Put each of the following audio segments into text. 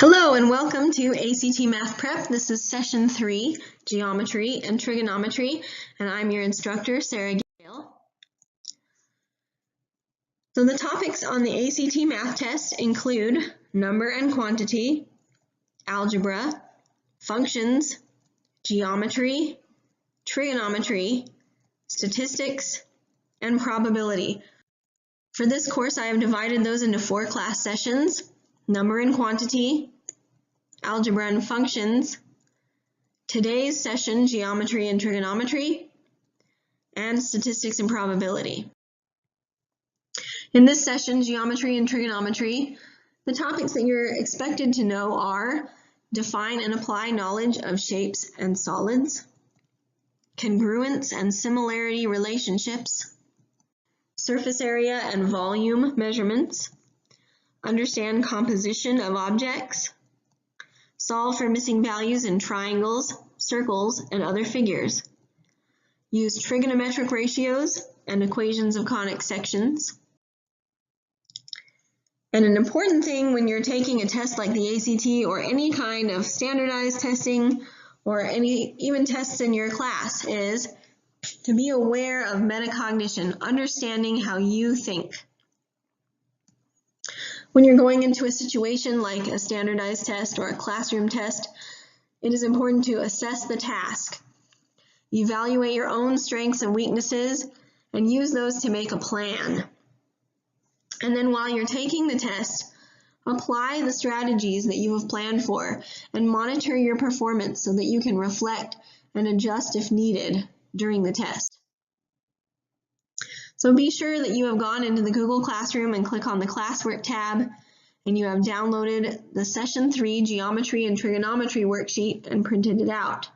Hello and welcome to ACT Math Prep. This is session 3, Geometry and Trigonometry, and I'm your instructor, Sarah Gale. So the topics on the ACT Math test include number and quantity, algebra, functions, geometry, trigonometry, statistics, and probability. For this course, I have divided those into 4 class sessions: number and quantity, algebra and functions, today's session, geometry and trigonometry, and statistics and probability. In this session, geometry and trigonometry, the topics that you're expected to know are define and apply knowledge of shapes and solids, congruence and similarity relationships, surface area and volume measurements, understand composition of objects, solve for missing values in triangles, circles, and other figures, use trigonometric ratios and equations of conic sections. And an important thing when you're taking a test like the ACT or any kind of standardized testing or even tests in your class is to be aware of metacognition, understanding how you think. When you're going into a situation like a standardized test or a classroom test, it is important to assess the task, evaluate your own strengths and weaknesses, and use those to make a plan. And then while you're taking the test, apply the strategies that you have planned for and monitor your performance so that you can reflect and adjust if needed during the test. So be sure that you have gone into the Google Classroom and click on the Classwork tab, and you have downloaded the Session 3 Geometry and Trigonometry worksheet and printed it out.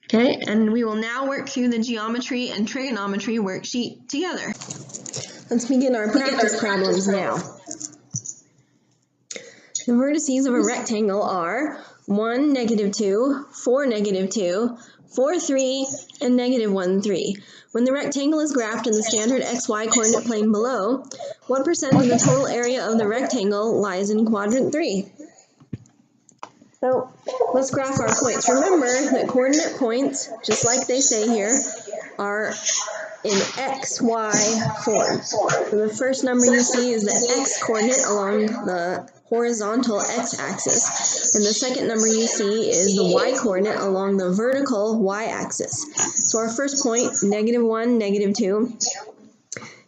Okay, and we will now work through the Geometry and Trigonometry worksheet together. Let's begin our practice problems now. The vertices of a rectangle are 1, -2, 4, -2, 4, 3, and -1, 3. When the rectangle is graphed in the standard XY coordinate plane below, what percent of the total area of the rectangle lies in quadrant 3? So let's graph our points. Remember that coordinate points, just like they say here, are in XY form. So the first number you see is the X coordinate along the horizontal x-axis, and the second number you see is the y coordinate along the vertical y-axis. So our first point, -1, -2,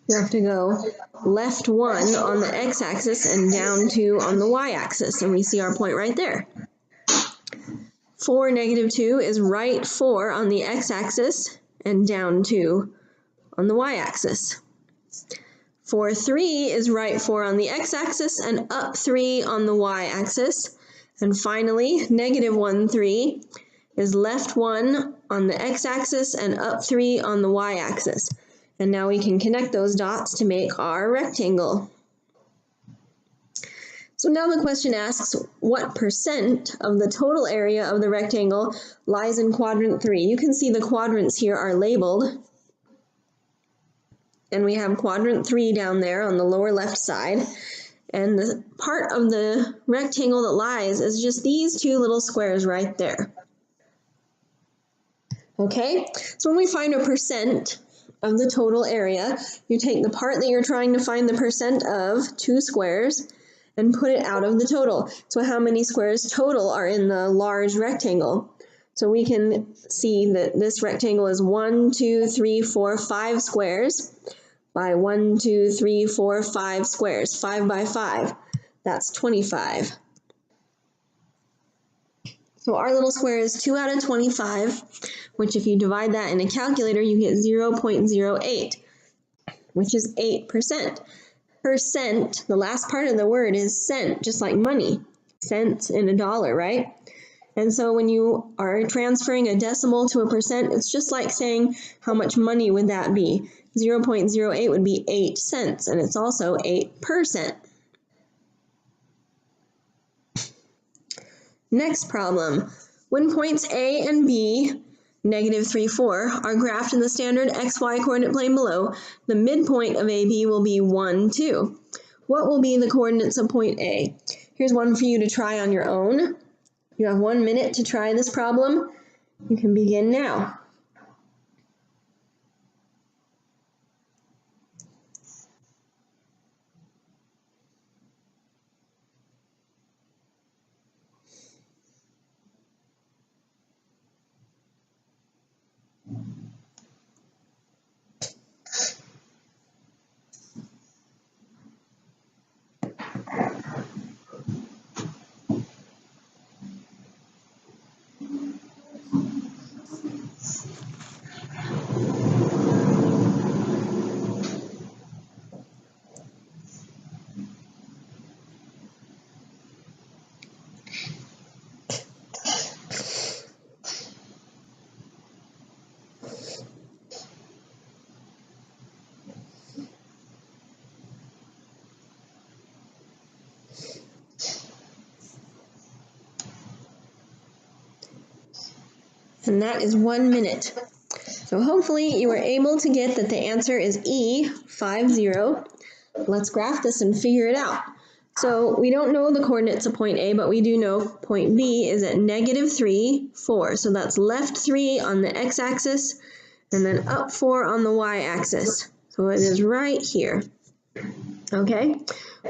you have to go left 1 on the x-axis and down 2 on the y-axis, and we see our point right there. 4, -2 is right 4 on the x-axis and down 2 on the y-axis. 4, 3 is right 4 on the x-axis and up 3 on the y-axis. And finally, -1, 3 is left 1 on the x-axis and up 3 on the y-axis. And now we can connect those dots to make our rectangle. So now the question asks, what percent of the total area of the rectangle lies in quadrant 3? You can see the quadrants here are labeled. And we have quadrant 3 down there on the lower left side. And the part of the rectangle that lies is just these 2 little squares right there. Okay, so when we find a percent of the total area, you take the part that you're trying to find the percent of, 2 squares, and put it out of the total. So how many squares total are in the large rectangle? So we can see that this rectangle is 1, 2, 3, 4, 5 squares by 1, 2, 3, 4, 5 squares. 5 by 5, that's 25. So our little square is 2 out of 25, which if you divide that in a calculator, you get 0.08, which is 8%. Percent, the last part of the word is cent, just like money, cents in a dollar, right? And so when you are transferring a decimal to a percent, it's just like saying how much money would that be? 0.08 would be 8 cents, and it's also 8%. Next problem. When points A and B negative 3, 4 are graphed in the standard xy coordinate plane below, the midpoint of AB will be 1, 2. What will be the coordinates of point A? Here's one for you to try on your own. You have 1 minute to try this problem. You can begin now. And that is 1 minute. So hopefully you were able to get that the answer is E, 5, 0. Let's graph this and figure it out. So we don't know the coordinates of point A, but we do know point B is at negative 3, 4. So that's left 3 on the x-axis and then up 4 on the y-axis. So it is right here. Okay?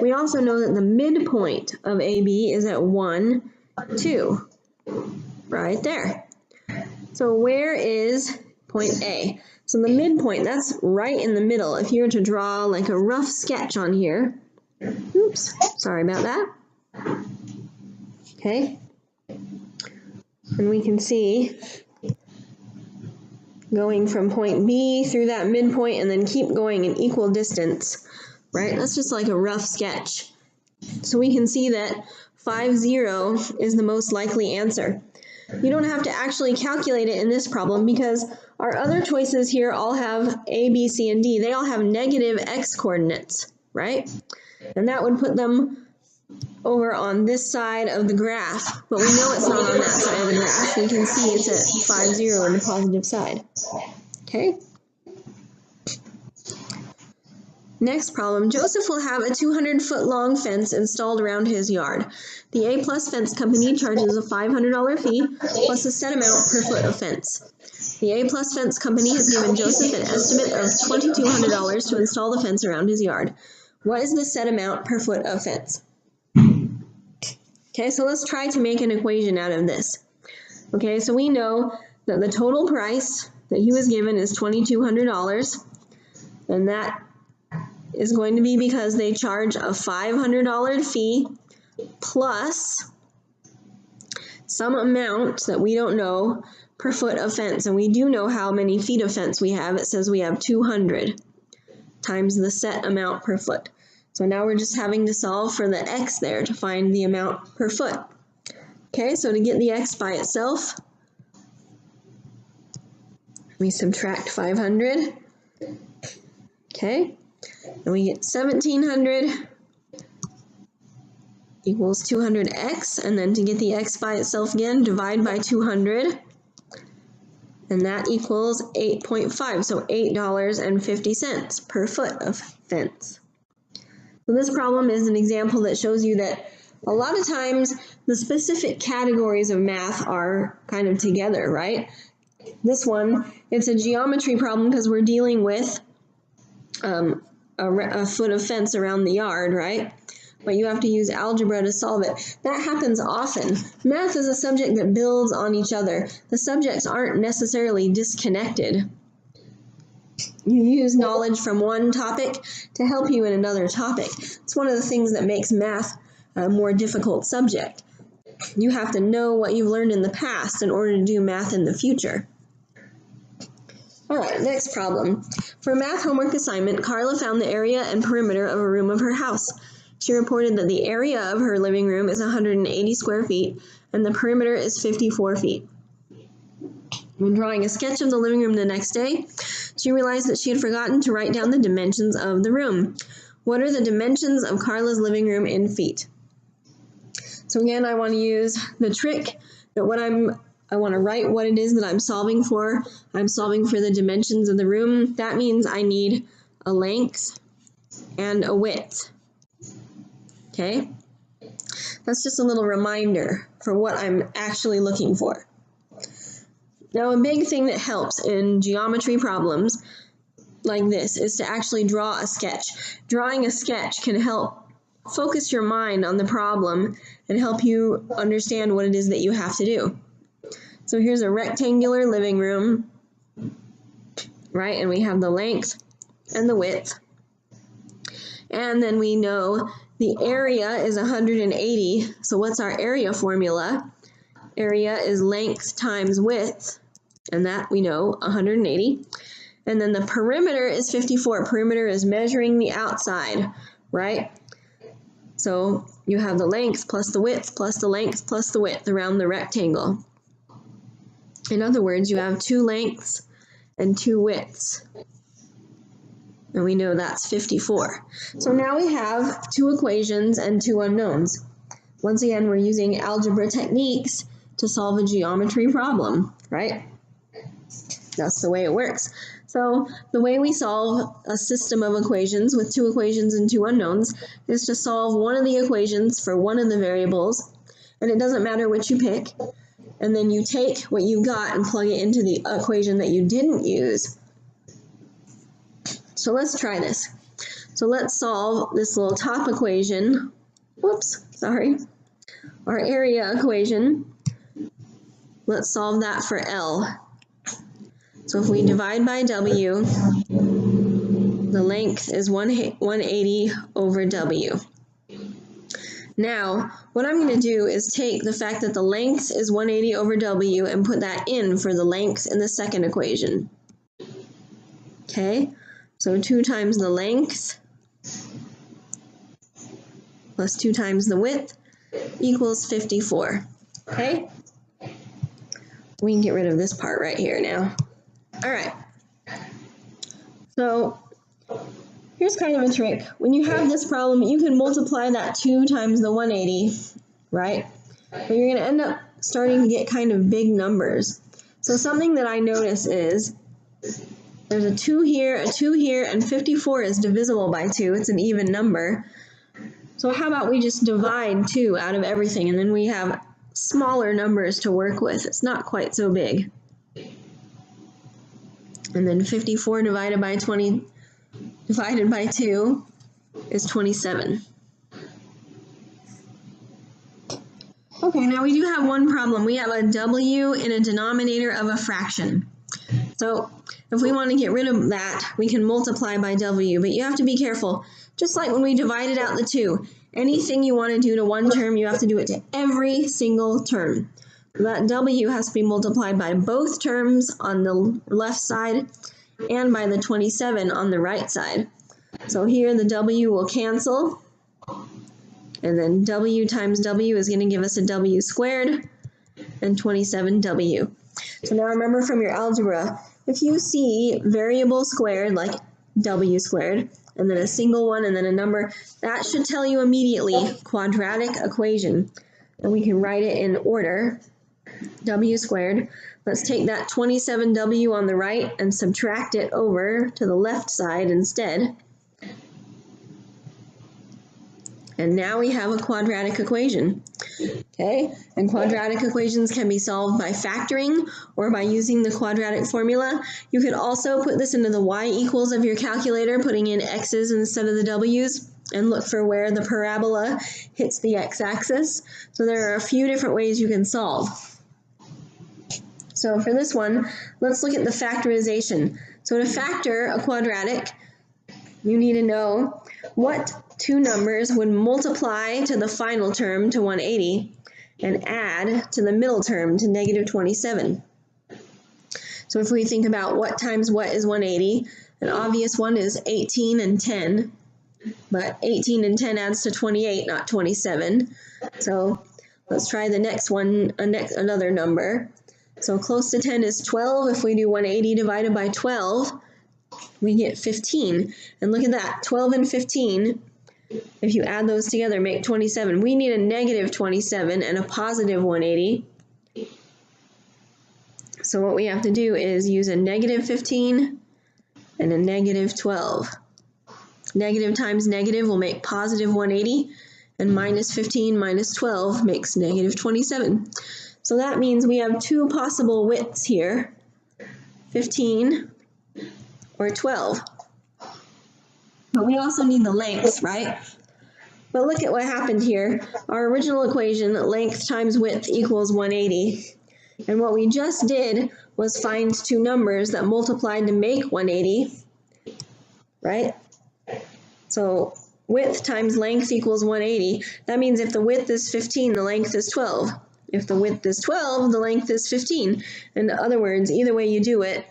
We also know that the midpoint of AB is at 1, 2. Right there. So where is point A? So the midpoint, that's right in the middle. If you were to draw like a rough sketch on here, oops, sorry about that. Okay. And we can see going from point B through that midpoint and then keep going an equal distance, right? That's just like a rough sketch. So we can see that 5, 0 is the most likely answer. You don't have to actually calculate it in this problem because our other choices here all have A, B, C, and D. They all have negative x coordinates, right? And that would put them over on this side of the graph, but we know it's not on that side of the graph. We can see it's at 5, 0 on the positive side. Okay? Next problem, Joseph will have a 200-foot long fence installed around his yard. The A+ Fence Company charges a $500 fee plus a set amount per foot of fence. The A+ Fence Company has given Joseph an estimate of $2,200 to install the fence around his yard. What is the set amount per foot of fence? Okay, so let's try to make an equation out of this. Okay, so we know that the total price that he was given is $2,200, and that is going to be because they charge a $500 fee plus some amount that we don't know per foot of fence. And we do know how many feet of fence we have. It says we have 200 times the set amount per foot. So now we're just having to solve for the x there to find the amount per foot. Okay, so to get the x by itself, we subtract 500. Okay. And we get 1,700 equals 200x, and then to get the x by itself again, divide by 200, and that equals 8.5, so $8.50 per foot of fence. So this problem is an example that shows you that a lot of times the specific categories of math are kind of together, right? This one, it's a geometry problem because we're dealing with a foot of fence around the yard, right? But you have to use algebra to solve it. That happens often. Math is a subject that builds on each other. The subjects aren't necessarily disconnected. You use knowledge from one topic to help you in another topic. It's one of the things that makes math a more difficult subject. You have to know what you've learned in the past in order to do math in the future. All right, next problem. For a math homework assignment, Carla found the area and perimeter of a room of her house. She reported that the area of her living room is 180 square feet and the perimeter is 54 feet. When drawing a sketch of the living room the next day, she realized that she had forgotten to write down the dimensions of the room. What are the dimensions of Carla's living room in feet? So again, I want to use the trick that what I'm I want to write what it is that I'm solving for. I'm solving for the dimensions of the room. That means I need a length and a width. Okay? That's just a little reminder for what I'm actually looking for. Now, a big thing that helps in geometry problems like this is to actually draw a sketch. Drawing a sketch can help focus your mind on the problem and help you understand what it is that you have to do. So here's a rectangular living room, right? And we have the length and the width. And then we know the area is 180. So what's our area formula? Area is length times width, and that we know, 180. And then the perimeter is 54. Perimeter is measuring the outside, right? So you have the length plus the width plus the length plus the width around the rectangle. In other words, you have 2 lengths and 2 widths. And we know that's 54. So now we have 2 equations and 2 unknowns. Once again, we're using algebra techniques to solve a geometry problem, right? That's the way it works. So the way we solve a system of equations with 2 equations and 2 unknowns is to solve one of the equations for one of the variables, and it doesn't matter which you pick, and then you take what you got and plug it into the equation that you didn't use. So let's try this. So let's solve this little top equation. Whoops, sorry. Our area equation. Let's solve that for L. So if we divide by W, the length is 180 over W. Now, what I'm going to do is take the fact that the length is 180 over W and put that in for the length in the second equation. Okay, so 2 times the length plus 2 times the width equals 54. Okay, we can get rid of this part right here now. All right, so here's kind of a trick. When you have this problem, you can multiply that 2 times the 180, right? But you're going to end up starting to get kind of big numbers. So something that I notice is there's a 2 here, and 54 is divisible by 2. It's an even number. So how about we just divide 2 out of everything, and then we have smaller numbers to work with. It's not quite so big. And then 54 divided by 2 is 27. Okay, now we do have one problem. We have a W in a denominator of a fraction. So if we want to get rid of that, we can multiply by W, but you have to be careful. Just like when we divided out the 2, anything you want to do to one term, you have to do it to every single term. That W has to be multiplied by both terms on the left side and by the 27 on the right side. So here the W will cancel, and then W times W is going to give us a W squared and 27W. So now remember from your algebra, if you see variable squared like W squared, and then a single one and then a number, that should tell you immediately quadratic equation. And we can write it in order. W squared. Let's take that 27W on the right and subtract it over to the left side instead. And now we have a quadratic equation. Okay, and quadratic equations can be solved by factoring or by using the quadratic formula. You could also put this into the y equals of your calculator, putting in x's instead of the w's, and look for where the parabola hits the x-axis. So there are a few different ways you can solve. So for this one, let's look at the factorization. So to factor a quadratic, you need to know what 2 numbers would multiply to the final term to 180 and add to the middle term to negative 27. So if we think about what times what is 180, an obvious one is 18 and 10, but 18 and 10 adds to 28, not 27. So let's try the next one, another number. So close to 10 is 12. If we do 180 divided by 12, we get 15. And look at that, 12 and 15, if you add those together, make 27. We need a negative 27 and a positive 180. So what we have to do is use a negative 15 and a negative 12. Negative times negative will make positive 180, and minus 15 minus 12 makes negative 27. So that means we have two possible widths here, 15 or 12. But we also need the lengths, right? But look at what happened here. Our original equation, length times width equals 180. And what we just did was find two numbers that multiplied to make 180, right? So width times length equals 180. That means if the width is 15, the length is 12. If the width is 12, the length is 15. In other words, either way you do it,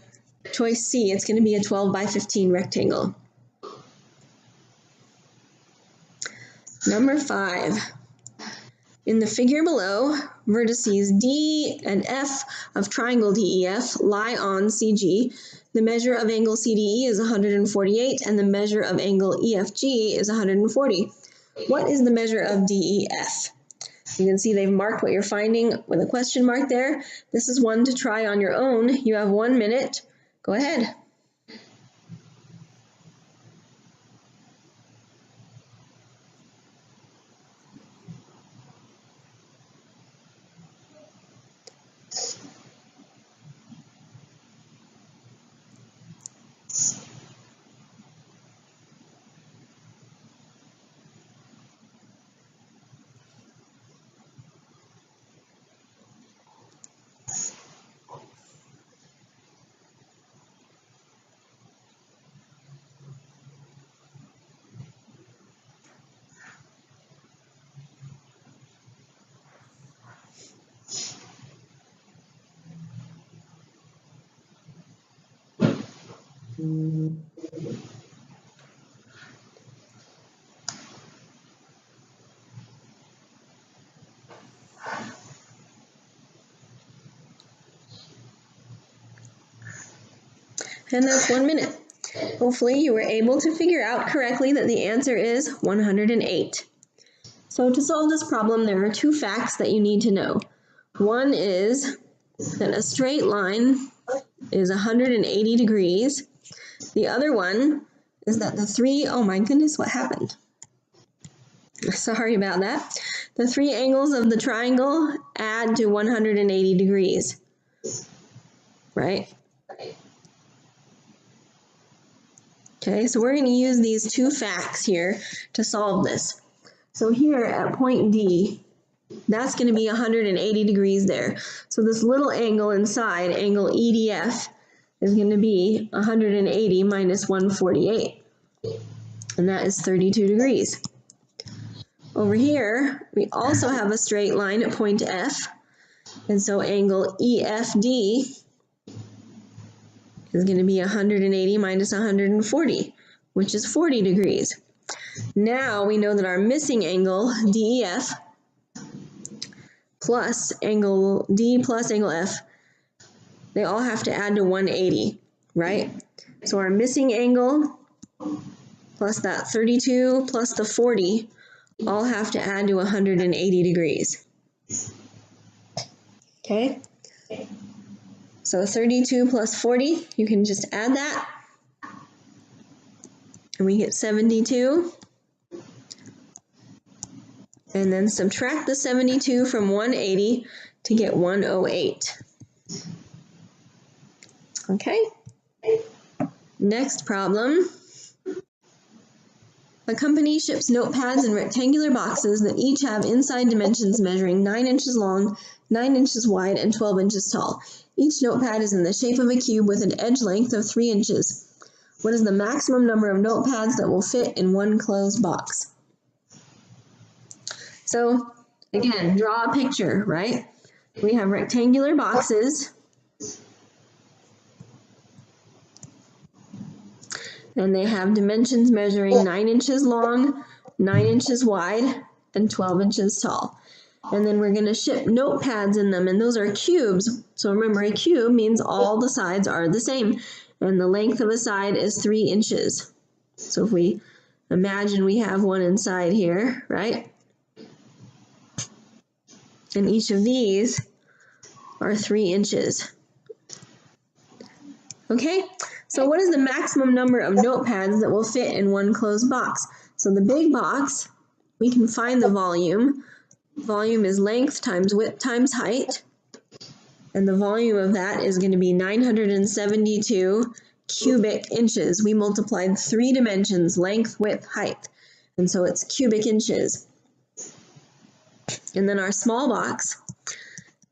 choice C, it's going to be a 12 by 15 rectangle. Number 5. In the figure below, vertices D and F of triangle DEF lie on CG. The measure of angle CDE is 148 and the measure of angle EFG is 140. What is the measure of DEF? You can see they've marked what you're finding with a question mark there. This is one to try on your own. You have 1 minute. Go ahead. And that's 1 minute. Hopefully you were able to figure out correctly that the answer is 108. So to solve this problem, there are two facts that you need to know. One is that a straight line is 180 degrees. The other one is that oh my goodness, what happened? Sorry about that. The three angles of the triangle add to 180 degrees, right? Okay, so we're going to use these two facts here to solve this. So here at point D, that's going to be 180 degrees there. So this little angle inside, angle EDF, is going to be 180 minus 148. And that is 32 degrees. Over here, we also have a straight line at point F. And so angle EFD is going to be 180 minus 140, which is 40 degrees. Now we know that our missing angle, DEF, plus angle D plus angle F, they all have to add to 180, right? So our missing angle plus that 32 plus the 40 all have to add to 180 degrees. Okay? So 32 plus 40, you can just add that, and we get 72. And then subtract the 72 from 180 to get 108. Okay? Next problem. A company ships notepads in rectangular boxes that each have inside dimensions measuring 9 inches long, 9 inches wide, and 12 inches tall. Each notepad is in the shape of a cube with an edge length of 3 inches. What is the maximum number of notepads that will fit in one closed box? So, again, draw a picture, right? We have rectangular boxes. And they have dimensions measuring 9 inches long, 9 inches wide, and 12 inches tall. And then we're going to ship notepads in them, and those are cubes. So remember, a cube means all the sides are the same, and the length of a side is 3 inches. So if we imagine we have one inside here, right? And each of these are 3 inches. Okay, so what is the maximum number of notepads that will fit in one closed box? So the big box, we can find the volume. Volume is length times width times height. And the volume of that is going to be 972 cubic inches. We multiplied 3 dimensions, length, width, height. And so it's cubic inches. And then our small box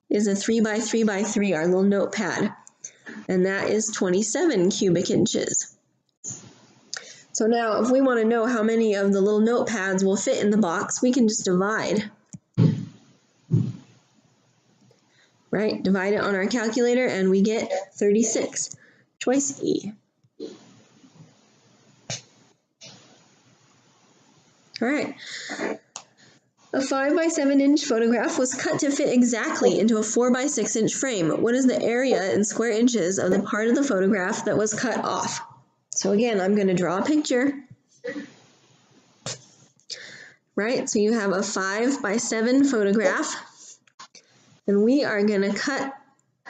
is a 3 by 3 by 3, our little notepad. And that is 27 cubic inches. So now if we want to know how many of the little notepads will fit in the box, we can just divide. Right? Divide it on our calculator and we get 36. Choice E. All right. A 5 by 7 inch photograph was cut to fit exactly into a 4 by 6 inch frame. What is the area in square inches of the part of the photograph that was cut off? So again, I'm going to draw a picture. Right? So you have a 5 by 7 photograph. And we are going to cut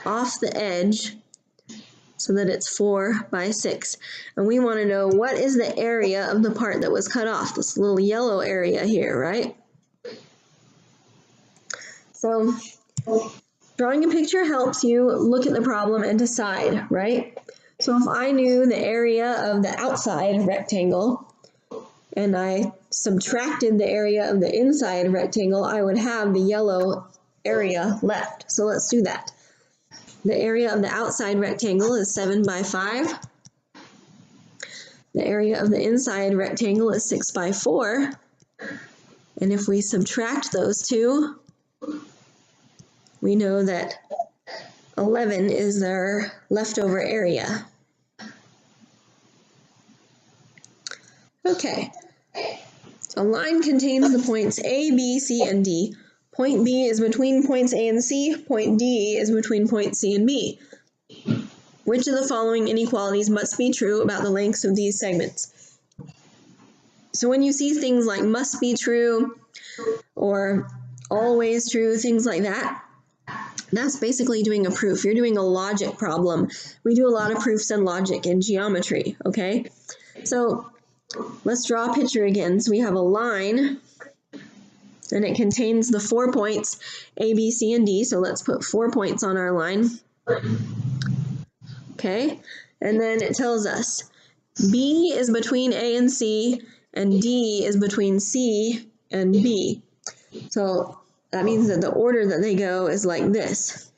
off the edge so that it's 4 by 6. And we want to know what is the area of the part that was cut off, this little yellow area here, right? So drawing a picture helps you look at the problem and decide, right? So if I knew the area of the outside rectangle and I subtracted the area of the inside rectangle, I would have the yellow area left. So let's do that. The area of the outside rectangle is 7 by 5. The area of the inside rectangle is 6 by 4. And if we subtract those two, we know that 11 is their leftover area. Okay. A line contains the points A, B, C, and D. Point B is between points A and C. Point D is between points C and B. Which of the following inequalities must be true about the lengths of these segments? So when you see things like must be true or always true, things like that, that's basically doing a proof. You're doing a logic problem. We do a lot of proofs and logic in geometry, okay? So let's draw a picture again. So we have a line, and it contains the 4 points, A, B, C, and D. So let's put 4 points on our line. Okay, and then it tells us B is between A and C, and D is between C and B. So that means that the order that they go is like this.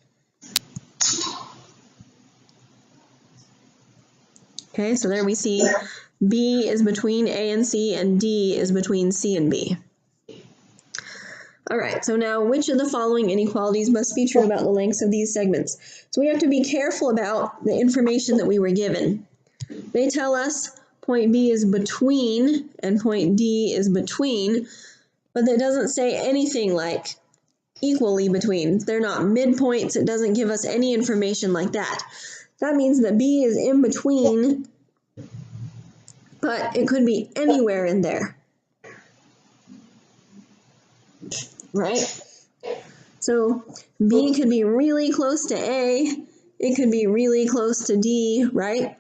Okay, so there we see B is between A and C, and D is between C and B. All right, so now which of the following inequalities must be true about the lengths of these segments? So we have to be careful about the information that we were given. They tell us point B is between and point D is between, but that doesn't say anything like equally between. They're not midpoints. It doesn't give us any information like that. That means that B is in between, but it could be anywhere in there. Right? So B could be really close to A. It could be really close to D, right?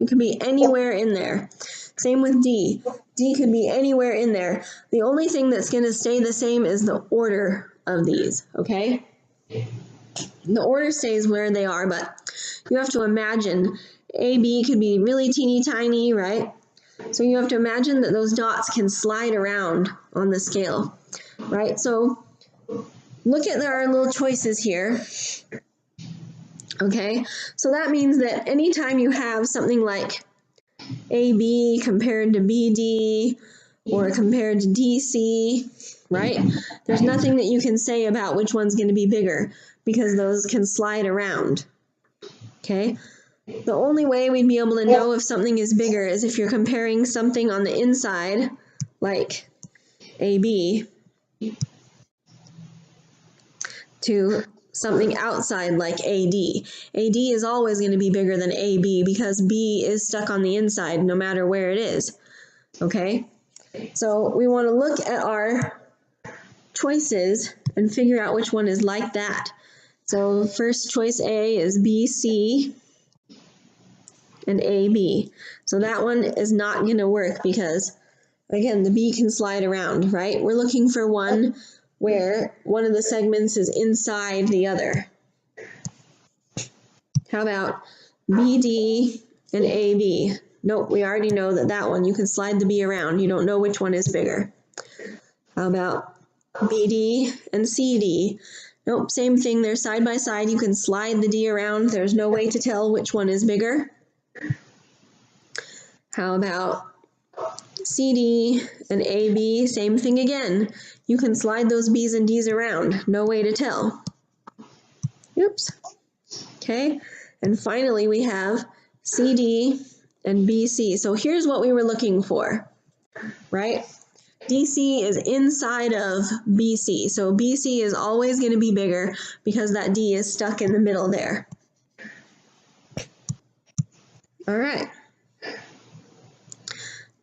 It could be anywhere in there. Same with D. D could be anywhere in there. The only thing that's going to stay the same is the order of these, okay? The order stays where they are, but you have to imagine AB could be really teeny tiny, right? So you have to imagine that those dots can slide around on the scale, right? So look at our little choices here. Okay, so that means that anytime you have something like AB compared to BD or compared to DC, right? There's nothing that you can say about which one's going to be bigger because those can slide around. Okay? The only way we'd be able to know if something is bigger is if you're comparing something on the inside, like AB, to something outside like AD. AD is always going to be bigger than AB because B is stuck on the inside no matter where it is. Okay? So we want to look at our choices and figure out which one is like that. So first choice A is BC. and AB. So that one is not going to work because, again, the B can slide around, right? We're looking for one where one of the segments is inside the other. How about BD and AB? Nope, we already know that one, you can slide the B around. You don't know which one is bigger. How about BD and CD? Nope, same thing. They're side by side. You can slide the D around. There's no way to tell which one is bigger. How about CD and AB? Same thing again. You can slide those B's and D's around. No way to tell. Oops. Okay. And finally, we have CD and BC. So here's what we were looking for, right? DC is inside of BC. So BC is always going to be bigger because that D is stuck in the middle there. All right.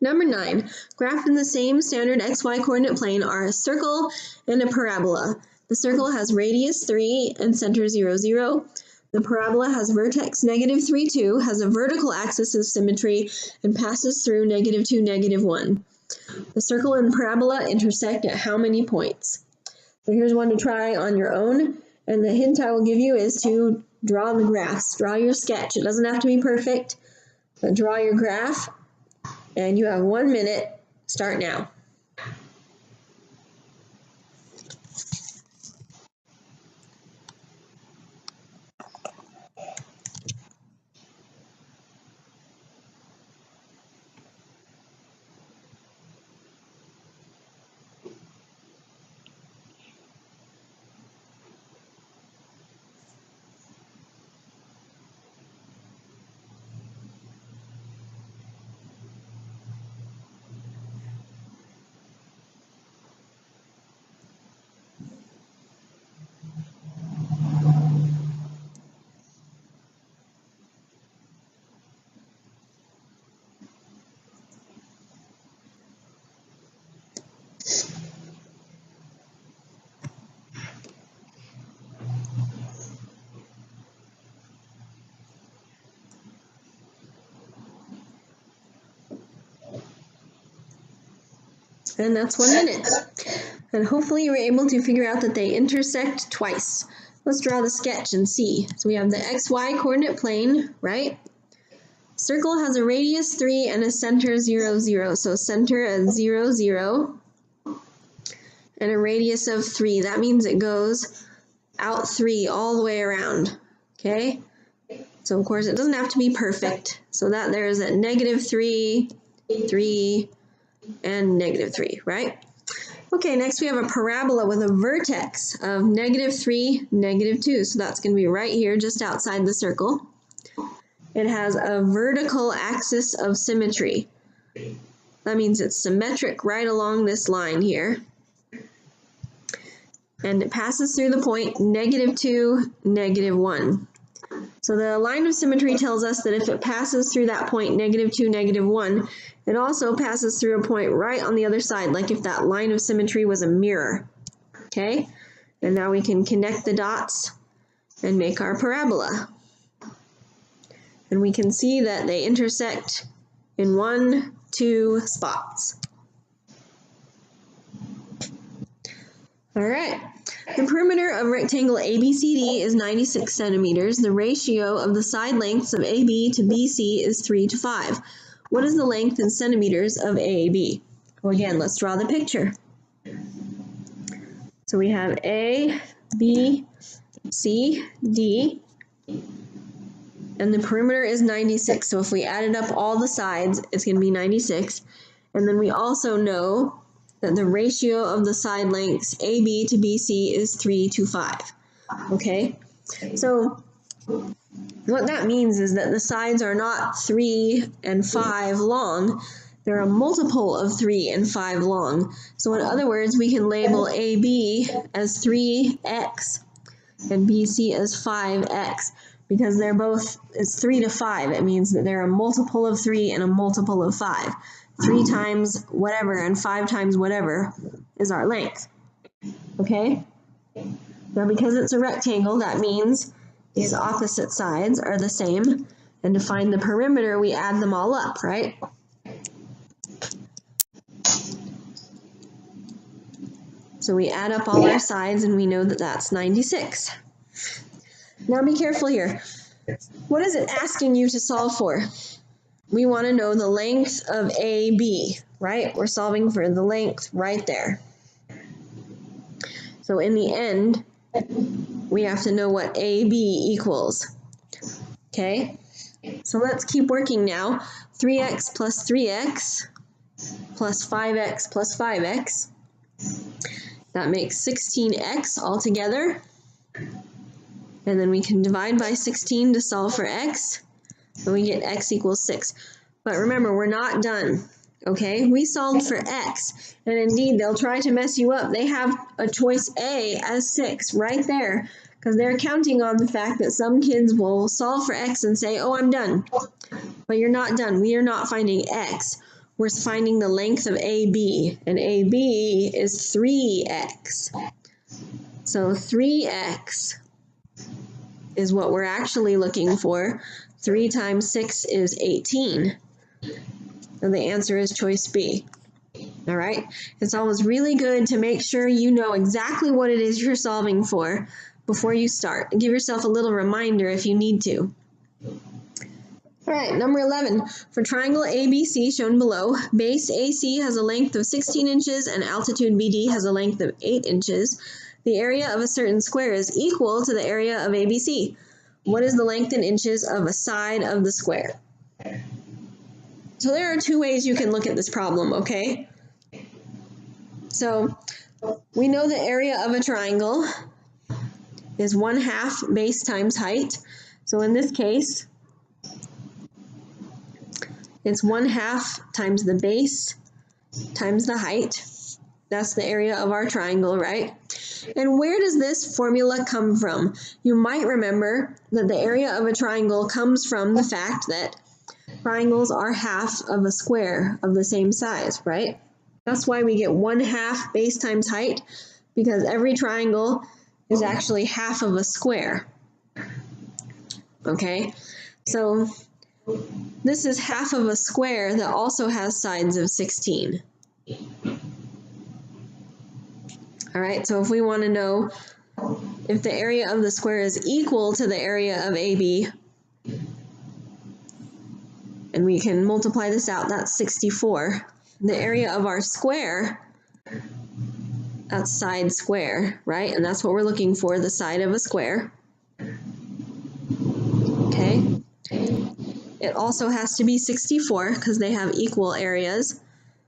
Number 9, graphed in the same standard XY coordinate plane are a circle and a parabola. The circle has radius 3 and center 0, 0. The parabola has vertex -3, 2, has a vertical axis of symmetry, and passes through -2, -1. The circle and parabola intersect at how many points? So here's one to try on your own, and the hint I will give you is to draw the graphs. Draw your sketch. It doesn't have to be perfect, but draw your graph, and you have 1 minute. Start now. And that's 1 minute. And hopefully you were able to figure out that they intersect twice. Let's draw the sketch and see. So we have the XY coordinate plane, right? Circle has a radius 3 and a center 0, 0. So center at 0, 0. And a radius of 3. That means it goes out 3 all the way around. Okay? So of course it doesn't have to be perfect. So that there is at -3, 3, and -3, right? Okay, next we have a parabola with a vertex of -3, -2. So that's going to be right here, just outside the circle. It has a vertical axis of symmetry. That means it's symmetric right along this line here. And it passes through the point -2, -1. So the line of symmetry tells us that if it passes through that point -2, -1, it also passes through a point right on the other side, like if that line of symmetry was a mirror. Okay? And now we can connect the dots and make our parabola. And we can see that they intersect in 1, 2 spots. All right. The perimeter of rectangle ABCD is 96 centimeters. The ratio of the side lengths of AB to BC is 3 to 5. What is the length in centimeters of AAB? Well, again, let's draw the picture. So we have A, B, C, D, and the perimeter is 96. So if we added up all the sides, it's going to be 96. And then we also know that the ratio of the side lengths AB to BC is 3 to 5. Okay? So what that means is that the sides are not 3 and 5 long. They're a multiple of 3 and 5 long. So in other words, we can label AB as 3x and BC as 5x because they're both, it's 3 to 5. It means that they're a multiple of 3 and a multiple of 5. 3 times whatever and 5 times whatever is our length. Okay? Now because it's a rectangle, that means these opposite sides are the same. And to find the perimeter, we add them all up, right? So we add up all our sides and we know that that's 96. Now be careful here. What is it asking you to solve for? We want to know the length of AB, right? We're solving for the length right there. So in the end, we have to know what AB equals. Okay? So let's keep working now. 3x plus 3x plus 5x plus 5x. That makes 16x altogether. And then we can divide by 16 to solve for x. And we get x equals 6. But remember, we're not done. Okay? We solved for x. And indeed, they'll try to mess you up. They have a choice A as 6 right there. Because they're counting on the fact that some kids will solve for x and say, oh, I'm done. But you're not done. We are not finding x. We're finding the length of AB. And AB is 3x. So 3x is what we're actually looking for. 3 times 6 is 18. And the answer is choice B. All right? It's always really good to make sure you know exactly what it is you're solving for before you start. Give yourself a little reminder if you need to. All right, number 11. For triangle ABC shown below, base AC has a length of 16 inches and altitude BD has a length of 8 inches. The area of a certain square is equal to the area of ABC. What is the length in inches of a side of the square? So there are two ways you can look at this problem, okay? So we know the area of a triangle is 1/2 base times height. So in this case, it's 1/2 times the base times the height. That's the area of our triangle, right? And where does this formula come from? You might remember that the area of a triangle comes from the fact that triangles are half of a square of the same size, right? That's why we get 1/2 base times height, because every triangle is actually half of a square. Okay, so this is half of a square that also has sides of 16. All right, so if we want to know if the area of the square is equal to the area of AB, and we can multiply this out, that's 64. The area of our square, that's side square, right? And that's what we're looking for, the side of a square. Okay. It also has to be 64 because they have equal areas.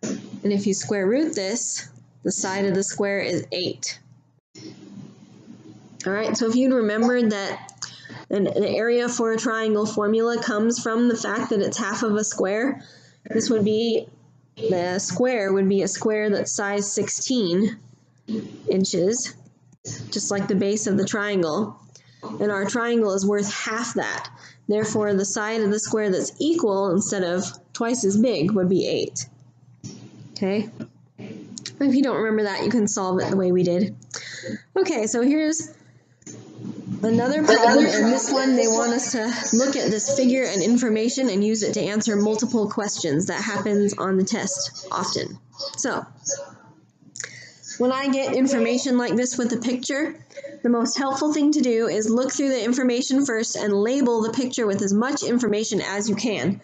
And if you square root this, the side of the square is 8. All right, so if you'd remembered that an area for a triangle formula comes from the fact that it's half of a square, this would be, the square would be a square that's size 16 inches, just like the base of the triangle. And our triangle is worth half that. Therefore, the side of the square that's equal instead of twice as big would be 8. Okay? If you don't remember that, you can solve it the way we did. Okay, so here's another problem, and this one they want us to look at this figure and information and use it to answer multiple questions. That happens on the test often. So, when I get information like this with a picture, the most helpful thing to do is look through the information first and label the picture with as much information as you can.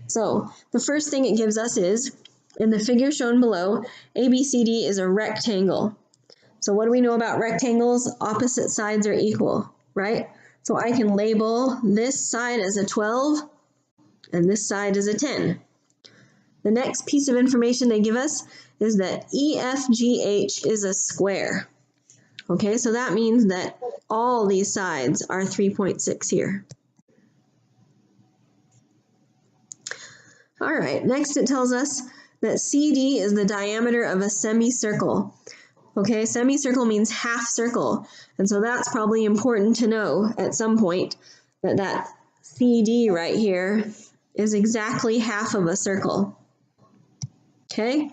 So, the first thing it gives us is, in the figure shown below, ABCD is a rectangle. So what do we know about rectangles? Opposite sides are equal, right? So I can label this side as a 12 and this side as a 10. The next piece of information they give us is that EFGH is a square. Okay, so that means that all these sides are 3.6 here. All right, next it tells us that CD is the diameter of a semicircle. Okay, semicircle means half circle, and so that's probably important to know at some point that that CD right here is exactly half of a circle. Okay,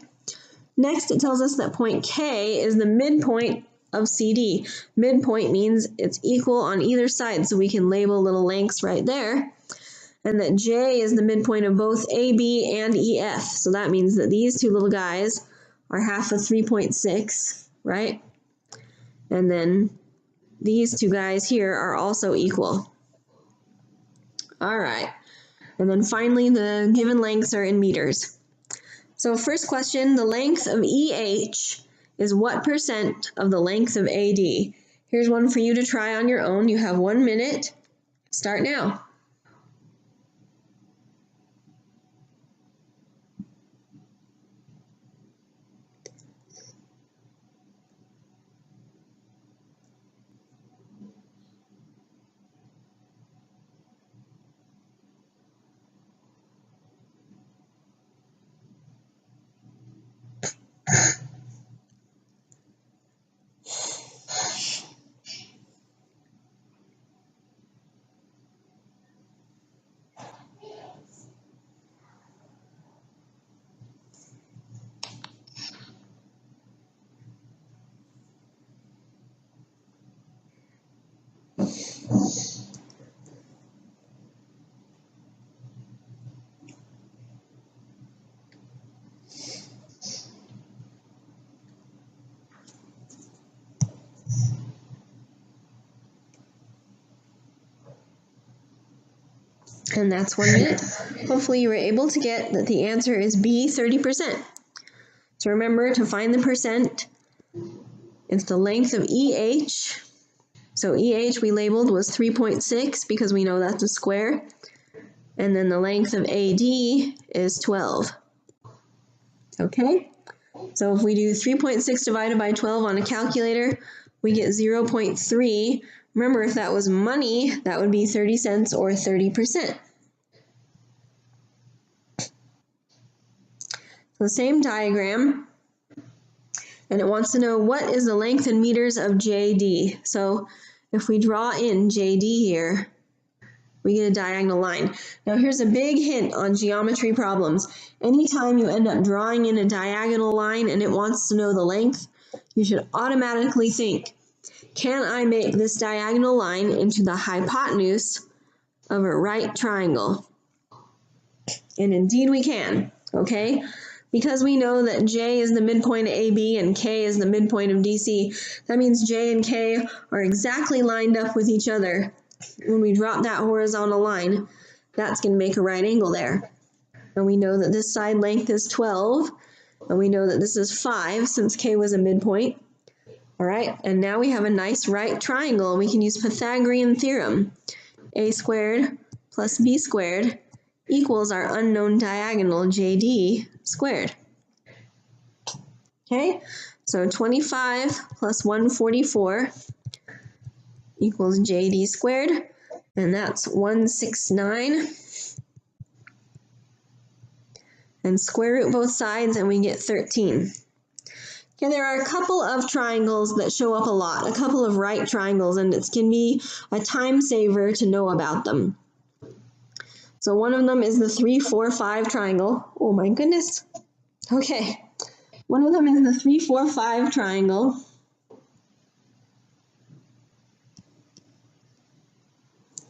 next it tells us that point K is the midpoint of CD. Midpoint means it's equal on either side, so we can label little lengths right there. and that J is the midpoint of both AB and EF. So that means that these two little guys are half of 3.6, right? And then these two guys here are also equal. All right. And then finally, the given lengths are in meters. So first question, the length of EH is what percent of the length of AD? Here's one for you to try on your own. You have 1 minute. Start now. And that's 1 minute. Hopefully you were able to get that the answer is B, 30%. So remember to find the percent, it's the length of EH. So EH we labeled was 3.6 because we know that's a square. And then the length of AD is 12. Okay? So if we do 3.6 divided by 12 on a calculator, we get 0.3. Remember, if that was money, that would be 30 cents or 30%. So the same diagram, and it wants to know what is the length in meters of JD. So if we draw in JD here, we get a diagonal line. Now here's a big hint on geometry problems. Anytime you end up drawing in a diagonal line and it wants to know the length, you should automatically think, can I make this diagonal line into the hypotenuse of a right triangle? And indeed we can, okay? Because we know that J is the midpoint of AB and K is the midpoint of DC, that means J and K are exactly lined up with each other. When we drop that horizontal line, that's going to make a right angle there. And we know that this side length is 12, and we know that this is 5 since K was a midpoint. All right, and now we have a nice right triangle, and we can use Pythagorean theorem. A squared plus B squared equals our unknown diagonal JD squared. Okay, so 25 plus 144 equals JD squared, and that's 169. And square root both sides, and we get 13. Okay, there are a couple of triangles that show up a lot, a couple of right triangles, and it can be a time saver to know about them. So one of them is the 3, 4, 5 triangle. Oh my goodness. Okay. One of them is the 3, 4, 5 triangle.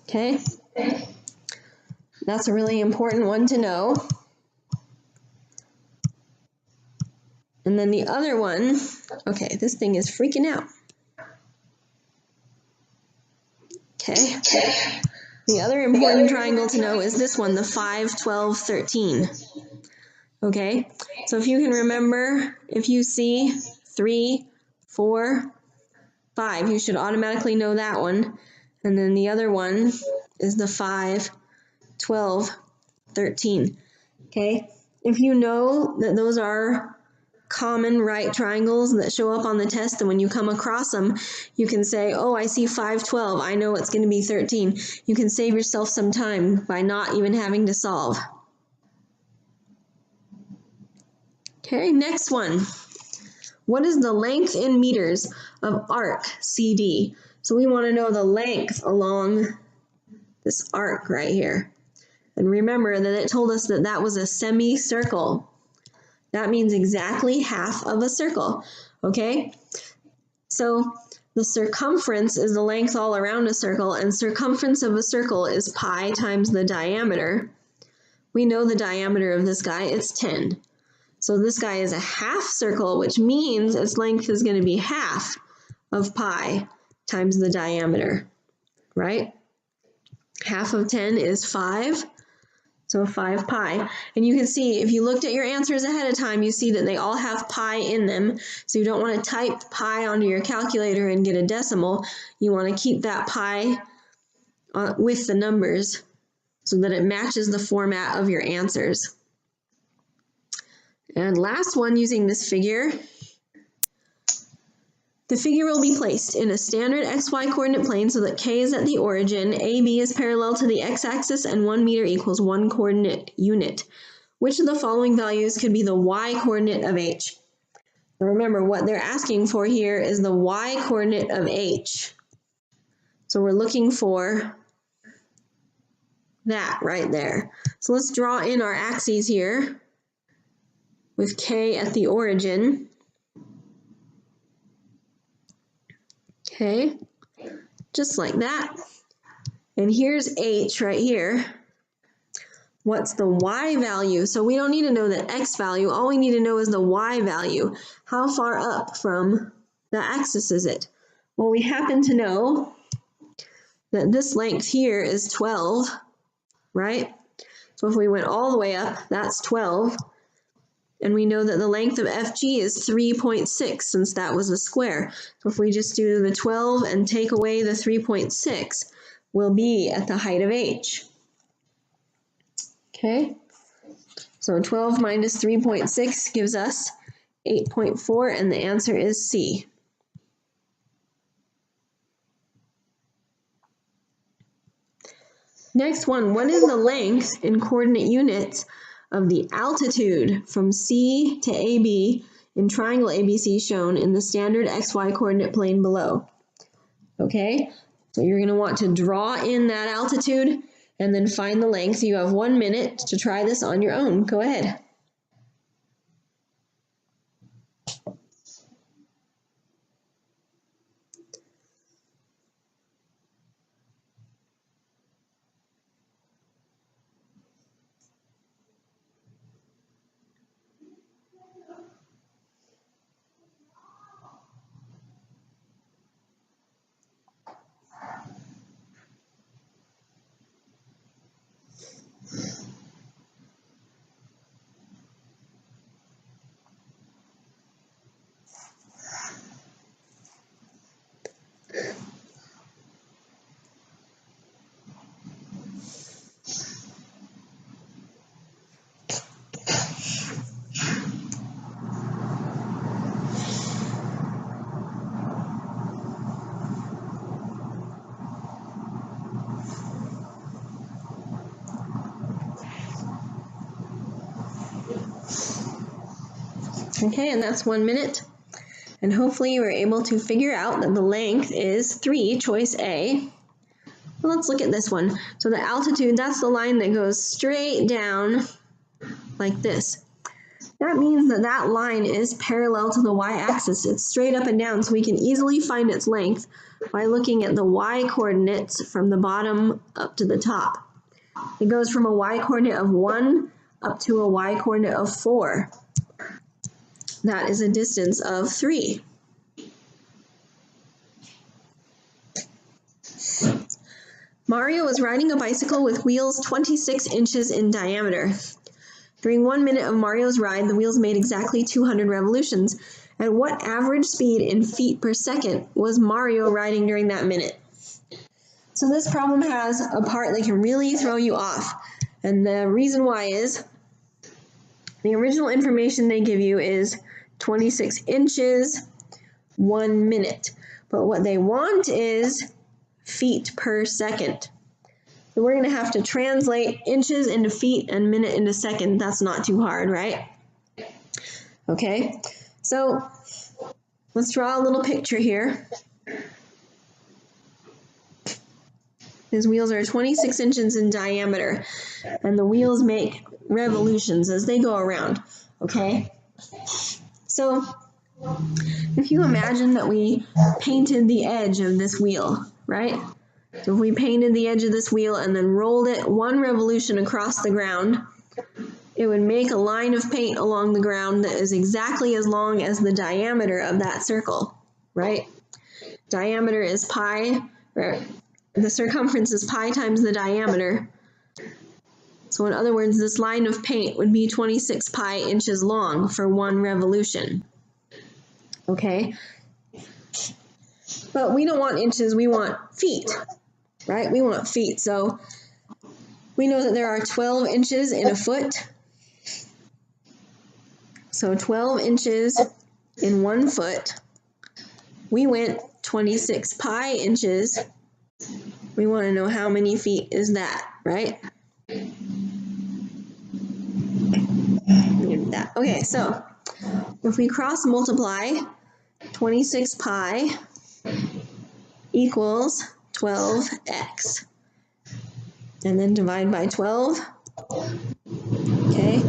Okay. That's a really important one to know. And then the other one, okay, this thing is freaking out. Okay. The other important triangle to know is this one, the 5, 12, 13. Okay, so if you can remember, if you see 3, 4, 5, you should automatically know that one. And then the other one is the 5, 12, 13. Okay, if you know that those are common right triangles that show up on the test, and when you come across them, you can say, oh, I see 5, 12, I know it's going to be 13. You can save yourself some time by not even having to solve. Okay, next one. What is the length in meters of arc CD? So we want to know the length along this arc right here. And remember that it told us that that was a semicircle. That means exactly half of a circle, okay? So The circumference is the length all around a circle, and circumference of a circle is pi times the diameter. We know the diameter of this guy, it's 10. So this guy is a half circle, which means its length is going to be half of pi times the diameter, right? Half of 10 is 5, so 5 pi. And you can see, if you looked at your answers ahead of time, you see that they all have pi in them. So you don't want to type pi onto your calculator and get a decimal. You want to keep that pi with the numbers so that it matches the format of your answers. And last one, using this figure. The figure will be placed in a standard xy coordinate plane so that k is at the origin, AB is parallel to the x-axis, and 1 meter equals 1 coordinate unit. Which of the following values could be the y coordinate of h? Now remember, what they're asking for here is the y coordinate of h. So we're looking for that right there. So let's draw in our axes here with k at the origin. Okay, just like that. And here's h right here. What's the y value? So we don't need to know the x value. All we need to know is the y value. How far up from the axis is it? Well, we happen to know that this length here is 12, right? So if we went all the way up, that's 12. And we know that the length of FG is 3.6 since that was a square. So if we just do the 12 and take away the 3.6, we'll be at the height of h. Okay, so 12 minus 3.6 gives us 8.4, and the answer is C. Next one, what is the length in coordinate units of the altitude from C to AB in triangle ABC shown in the standard XY coordinate plane below? Okay, so you're going to want to draw in that altitude and then find the length. You have 1 minute to try this on your own. Go ahead. Okay, and that's 1 minute. And hopefully you were able to figure out that the length is 3, choice A. Well, let's look at this one. So the altitude, that's the line that goes straight down like this. That means that that line is parallel to the y-axis. It's straight up and down, so we can easily find its length by looking at the y-coordinates from the bottom up to the top. It goes from a y-coordinate of 1 up to a y-coordinate of 4. That is a distance of 3. Mario is riding a bicycle with wheels 26 inches in diameter. During 1 minute of Mario's ride, the wheels made exactly 200 revolutions. At what average speed in feet per second was Mario riding during that minute? So this problem has a part that can really throw you off. And the reason why is the original information they give you is 26 inches, 1 minute. But what they want is feet per second. So we're going to have to translate inches into feet and minute into second. That's not too hard, right? Okay, so let's draw a little picture here. His wheels are 26 inches in diameter, and the wheels make revolutions as they go around, okay? So If you imagine that we painted the edge of this wheel, right? So if we painted the edge of this wheel and then rolled it 1 revolution across the ground, it would make a line of paint along the ground that is exactly as long as the diameter of that circle, right? Diameter is pi, or the circumference is pi times the diameter. So in other words, this line of paint would be 26 pi inches long for 1 revolution. Okay? But we don't want inches, we want feet, right? We want feet. So we know that there are 12 inches in a foot. So 12 inches in 1 foot. We went 26 pi inches. We want to know how many feet is that, right? Okay, so if we cross multiply, 26 pi equals 12x. And then divide by 12. Okay,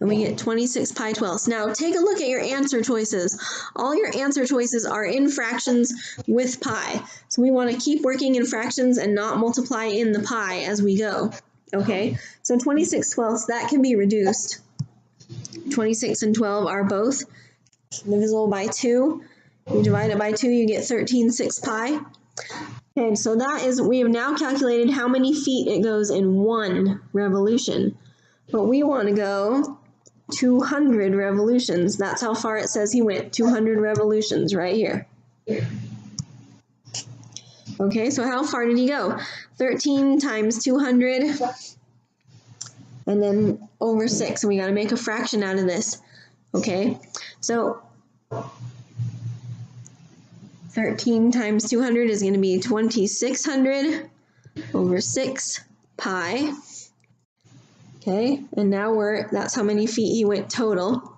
and we get 26 pi 12ths. Now take a look at your answer choices. All your answer choices are in fractions with pi. So we want to keep working in fractions and not multiply in the pi as we go. Okay, so 26 12ths, that can be reduced. 26 and 12 are both divisible by 2. You divide it by 2, you get 13 6 pi. Okay, so that is, we have now calculated how many feet it goes in 1 revolution. But we want to go 200 revolutions. That's how far it says he went, 200 revolutions right here. Okay, so how far did he go? 13 times 200, and then over 6. And we got to make a fraction out of this. Okay, so 13 times 200 is going to be 2600 over 6 pi. Okay, and now that's how many feet he went total.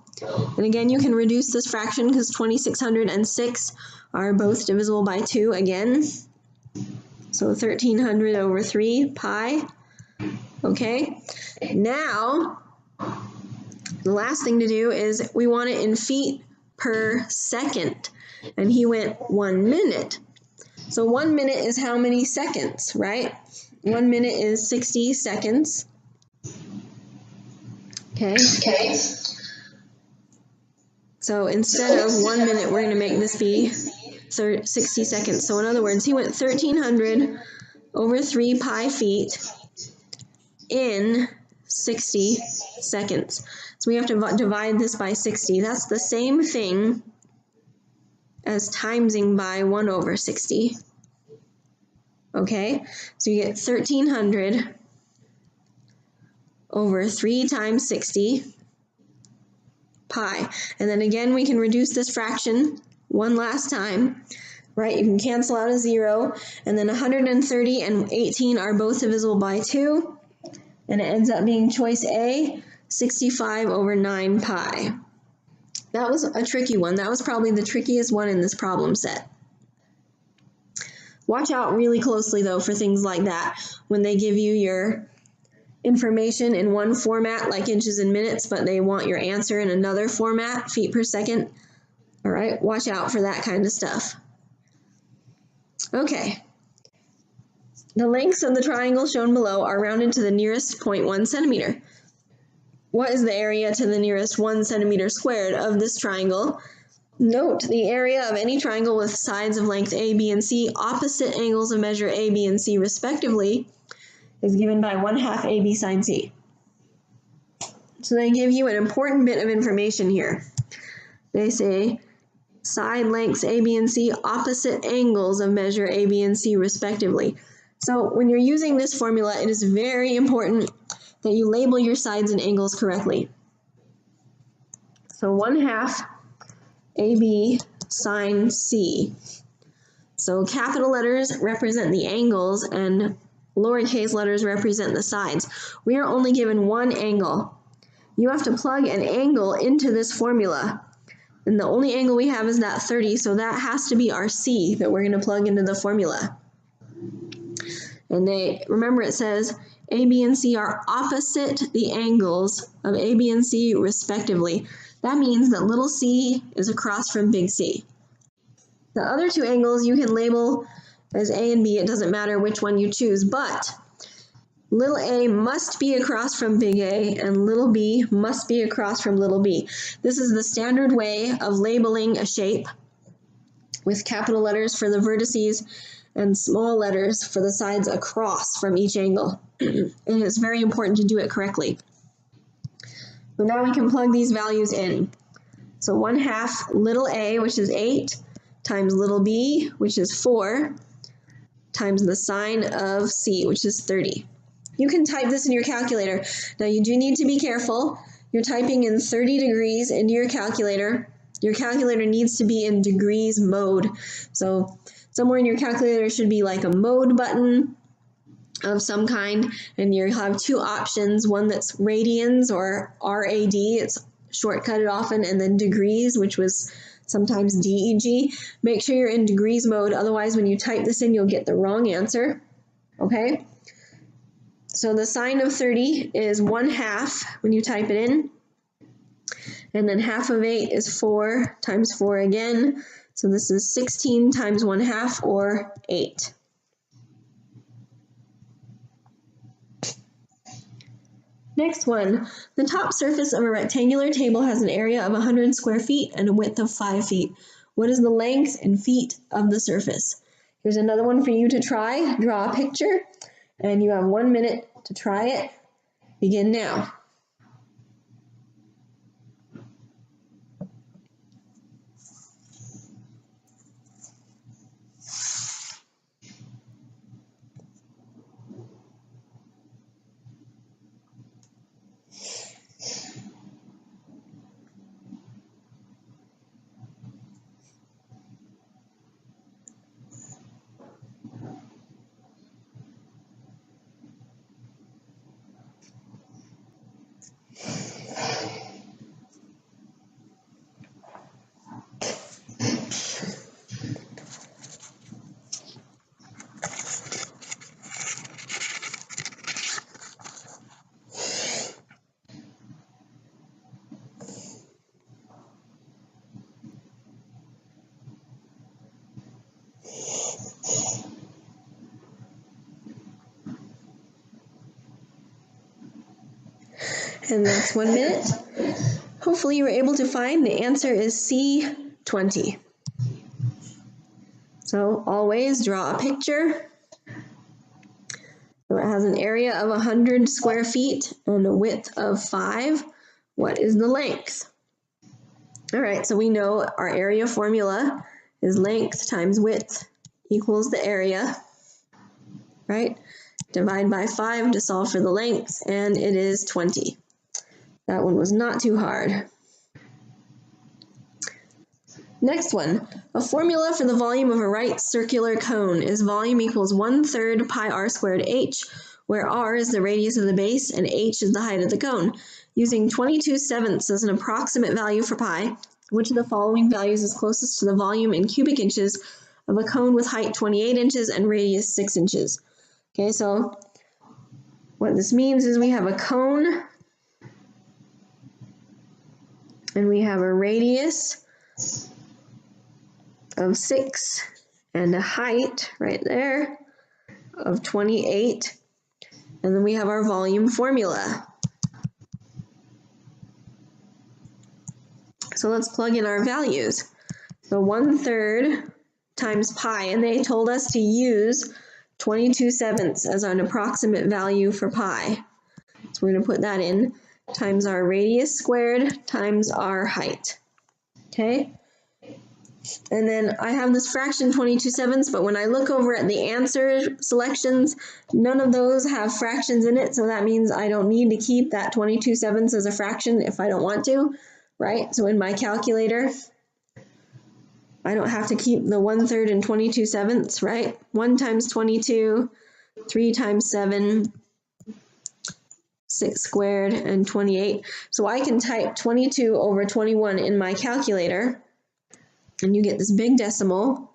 And again, you can reduce this fraction because 2600 and 6 are both divisible by 2 again. So 1300 over 3 pi. Okay, now the last thing to do is we want it in feet per second. And he went 1 minute. So 1 minute is how many seconds, right? 1 minute is 60 seconds. Okay. So instead of 1 minute, we're going to make this be 60 seconds. So in other words, he went 1300 over 3 pi feet in 60 seconds. So we have to divide this by 60. That's the same thing as timesing by 1 over 60. Okay, so you get 1300 over 3 times 60 pi. And then again, we can reduce this fraction one last time, right? You can cancel out a 0, and then 130 and 18 are both divisible by 2, and it ends up being choice A, 65 over 9 pi. That was a tricky one. That was probably the trickiest one in this problem set. Watch out really closely, though, for things like that when they give you your information in one format, like inches and minutes, but they want your answer in another format, feet per second. All right, watch out for that kind of stuff. Okay. The lengths of the triangle shown below are rounded to the nearest 0.1 centimeter. What is the area to the nearest 1 centimeter squared of this triangle? Note the area of any triangle with sides of length A, B, and C, opposite angles of measure A, B, and C respectively, is given by 1/2 AB sine C. So they give you an important bit of information here. They say side lengths A, B, and C, opposite angles of measure A, B, and C respectively. So when you're using this formula, it is very important that you label your sides and angles correctly. So 1/2 AB sine C. So capital letters represent the angles and lowercase letters represent the sides. We are only given one angle. You have to plug an angle into this formula. And the only angle we have is that 30, so that has to be our C that we're going to plug into the formula. And remember it says A, B, and C are opposite the angles of A, B, and C respectively. That means that little c is across from big C. The other two angles you can label as A and B. It doesn't matter which one you choose, but little a must be across from big A and little b must be across from little b. This is the standard way of labeling a shape, with capital letters for the vertices and small letters for the sides across from each angle. And it's very important to do it correctly. So now we can plug these values in. So 1/2 little a, which is 8, times little b, which is 4, times the sine of c, which is 30. You can type this in your calculator. Now you do need to be careful. You're typing in 30 degrees into your calculator. Your calculator needs to be in degrees mode. So somewhere in your calculator should be like a mode button of some kind, and you'll have two options, one that's radians or RAD, it's shortcutted often, and then degrees, which was sometimes DEG. Make sure you're in degrees mode, otherwise when you type this in, you'll get the wrong answer, okay? So the sine of 30 is 1/2 when you type it in. And then half of 8 is 4 times 4 again. So this is 16 times 1/2 or 8. Next one, the top surface of a rectangular table has an area of 100 square feet and a width of 5 feet. What is the length in feet of the surface? Here's another one for you to try. Draw a picture, and you have 1 minute to try it. Begin now. And that's 1 minute. Hopefully you were able to find the answer is C20. So always draw a picture. So it has an area of 100 square feet and a width of 5. What is the length? All right, so we know our area formula is length times width equals the area, right? Divide by 5 to solve for the length, and it is 20. That one was not too hard. Next one, a formula for the volume of a right circular cone is volume equals 1/3 pi r squared h, where r is the radius of the base and h is the height of the cone. Using 22/7 as an approximate value for pi, which of the following values is closest to the volume in cubic inches of a cone with height 28 inches and radius 6 inches? Okay, so what this means is we have a cone and we have a radius of 6 and a height right there of 28, and then we have our volume formula. So let's plug in our values. So 1/3 times pi, and they told us to use 22/7 as an approximate value for pi. So we're going to put that in, times our radius squared times our height. Okay? And then I have this fraction 22/7, but when I look over at the answer selections, none of those have fractions in it, so that means I don't need to keep that 22/7 as a fraction if I don't want to, right? So in my calculator, I don't have to keep the 1/3 and 22/7, right? 1 times 22, 3 times 7, 6 squared, and 28. So I can type 22 over 21 in my calculator, and you get this big decimal,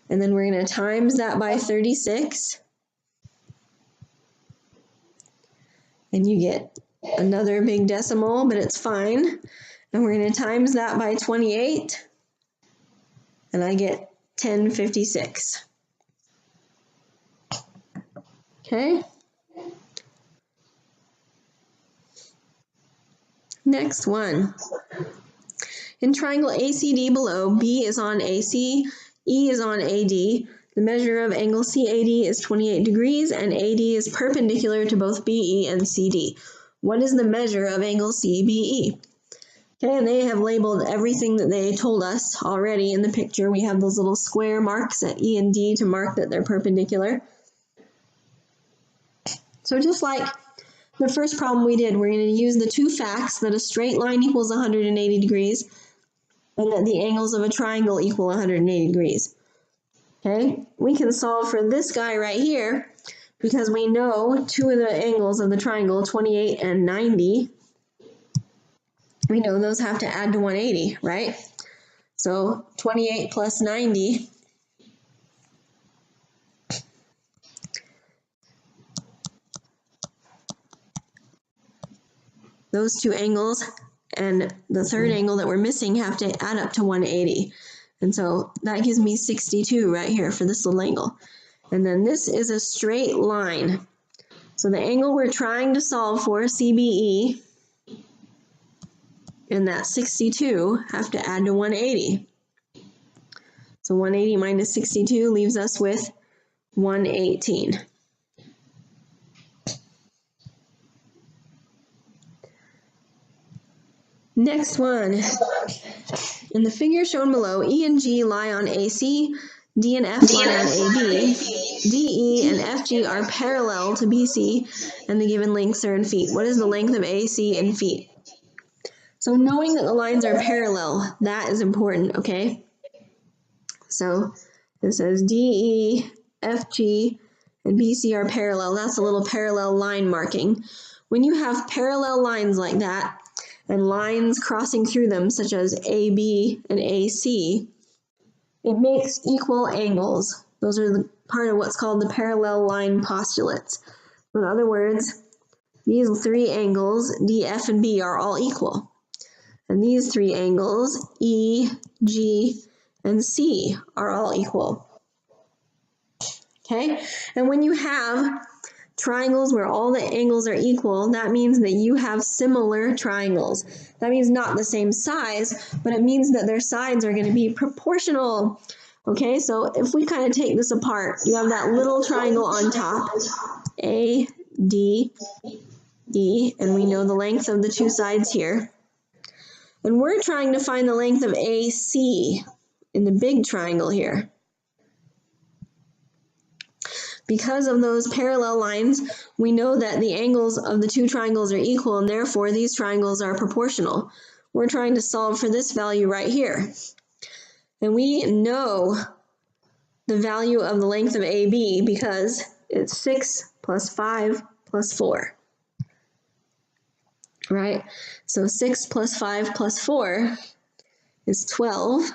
and then we're going to times that by 36, and you get another big decimal, but it's fine. And we're going to times that by 28, and I get 1056. Okay? Next one. In triangle ACD below, B is on AC, E is on AD. The measure of angle CAD is 28 degrees, and AD is perpendicular to both BE and CD. What is the measure of angle CBE? Okay, and they have labeled everything that they told us already in the picture. We have those little square marks at E and D to mark that they're perpendicular. So just like the first problem we did, we're going to use the two facts that a straight line equals 180 degrees and that the angles of a triangle equal 180 degrees. Okay, we can solve for this guy right here because we know two of the angles of the triangle, 28 and 90, we know those have to add to 180, right? So 28 plus 90 those two angles and the third angle that we're missing have to add up to 180. And so that gives me 62 right here for this little angle. And then this is a straight line. So the angle we're trying to solve for, CBE, and that 62 have to add to 180. So 180 minus 62 leaves us with 118. Next one. In the figure shown below, E and G lie on AC, D and F lie on AB, DE and FG are parallel to BC, and the given lengths are in feet. What is the length of AC in feet? So knowing that the lines are parallel, that is important, okay? So it says DE, FG, and BC are parallel. That's a little parallel line marking. When you have parallel lines like that, and lines crossing through them, such as AB and AC, it makes equal angles. Those are part of what's called the parallel line postulates. In other words, these three angles, D, F, and B, are all equal. And these three angles, E, G, and C, are all equal. Okay? And when you have triangles where all the angles are equal, that means that you have similar triangles. That means not the same size, but it means that their sides are going to be proportional. Okay, so if we kind of take this apart, you have that little triangle on top, A, D, E, and we know the length of the two sides here. And we're trying to find the length of AC in the big triangle here. Because of those parallel lines, we know that the angles of the two triangles are equal, and therefore these triangles are proportional. We're trying to solve for this value right here. And we know the value of the length of AB because it's 6 plus 5 plus 4. Right? So 6 plus 5 plus 4 is 12.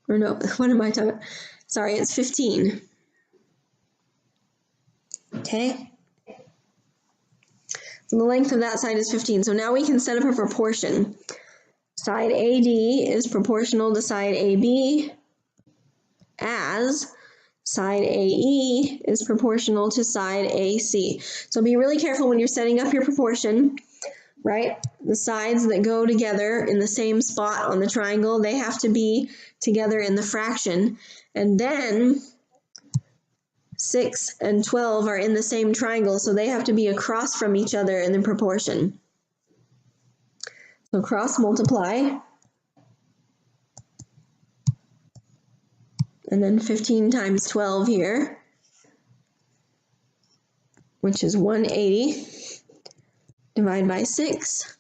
Or no, what am I talking about? Sorry, it's 15. Okay? So the length of that side is 15. So now we can set up a proportion. Side AD is proportional to side AB as side AE is proportional to side AC. So be really careful when you're setting up your proportion, right? The sides that go together in the same spot on the triangle, they have to be together in the fraction. And then 6 and 12 are in the same triangle, so they have to be across from each other in the proportion. So cross multiply. And then 15 times 12 here, which is 180. Divide by 6,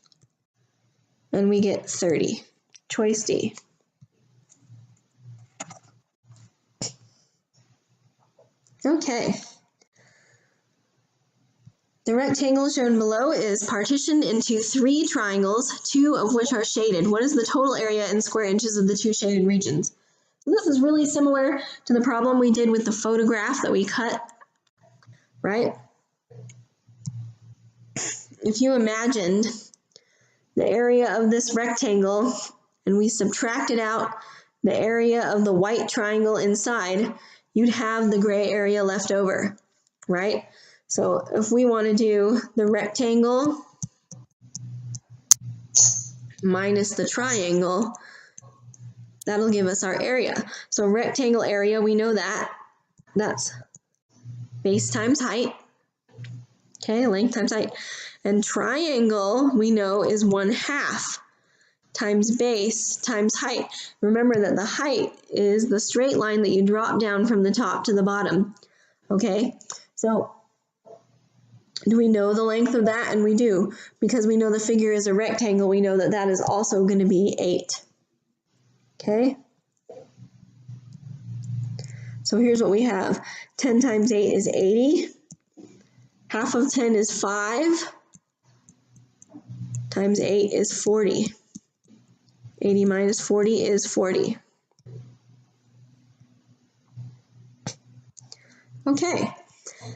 and we get 30. Choice D. Okay. The rectangle shown below is partitioned into 3 triangles, 2 of which are shaded. What is the total area in square inches of the 2 shaded regions? So this is really similar to the problem we did with the photograph that we cut, right? If you imagined the area of this rectangle and we subtracted out the area of the white triangle inside, you'd have the gray area left over, right? So if we want to do the rectangle minus the triangle, that'll give us our area. So rectangle area, we know that. That's base times height. Okay, length times height. And triangle, we know, is 1/2 times base times height. Remember that the height is the straight line that you drop down from the top to the bottom. Okay, so do we know the length of that? And we do. Because we know the figure is a rectangle, we know that that is also going to be 8. Okay? So here's what we have. 10 times 8 is 80. Half of 10 is 5. Times 8 is 40. 80 minus 40 is 40. Okay.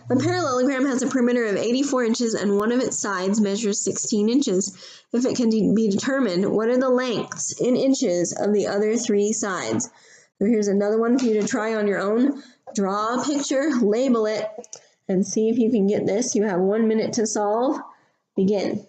A parallelogram has a perimeter of 84 inches and one of its sides measures 16 inches. If it can be determined, what are the lengths in inches of the other 3 sides? So here's another one for you to try on your own. Draw a picture, label it, and see if you can get this. You have 1 minute to solve. Begin.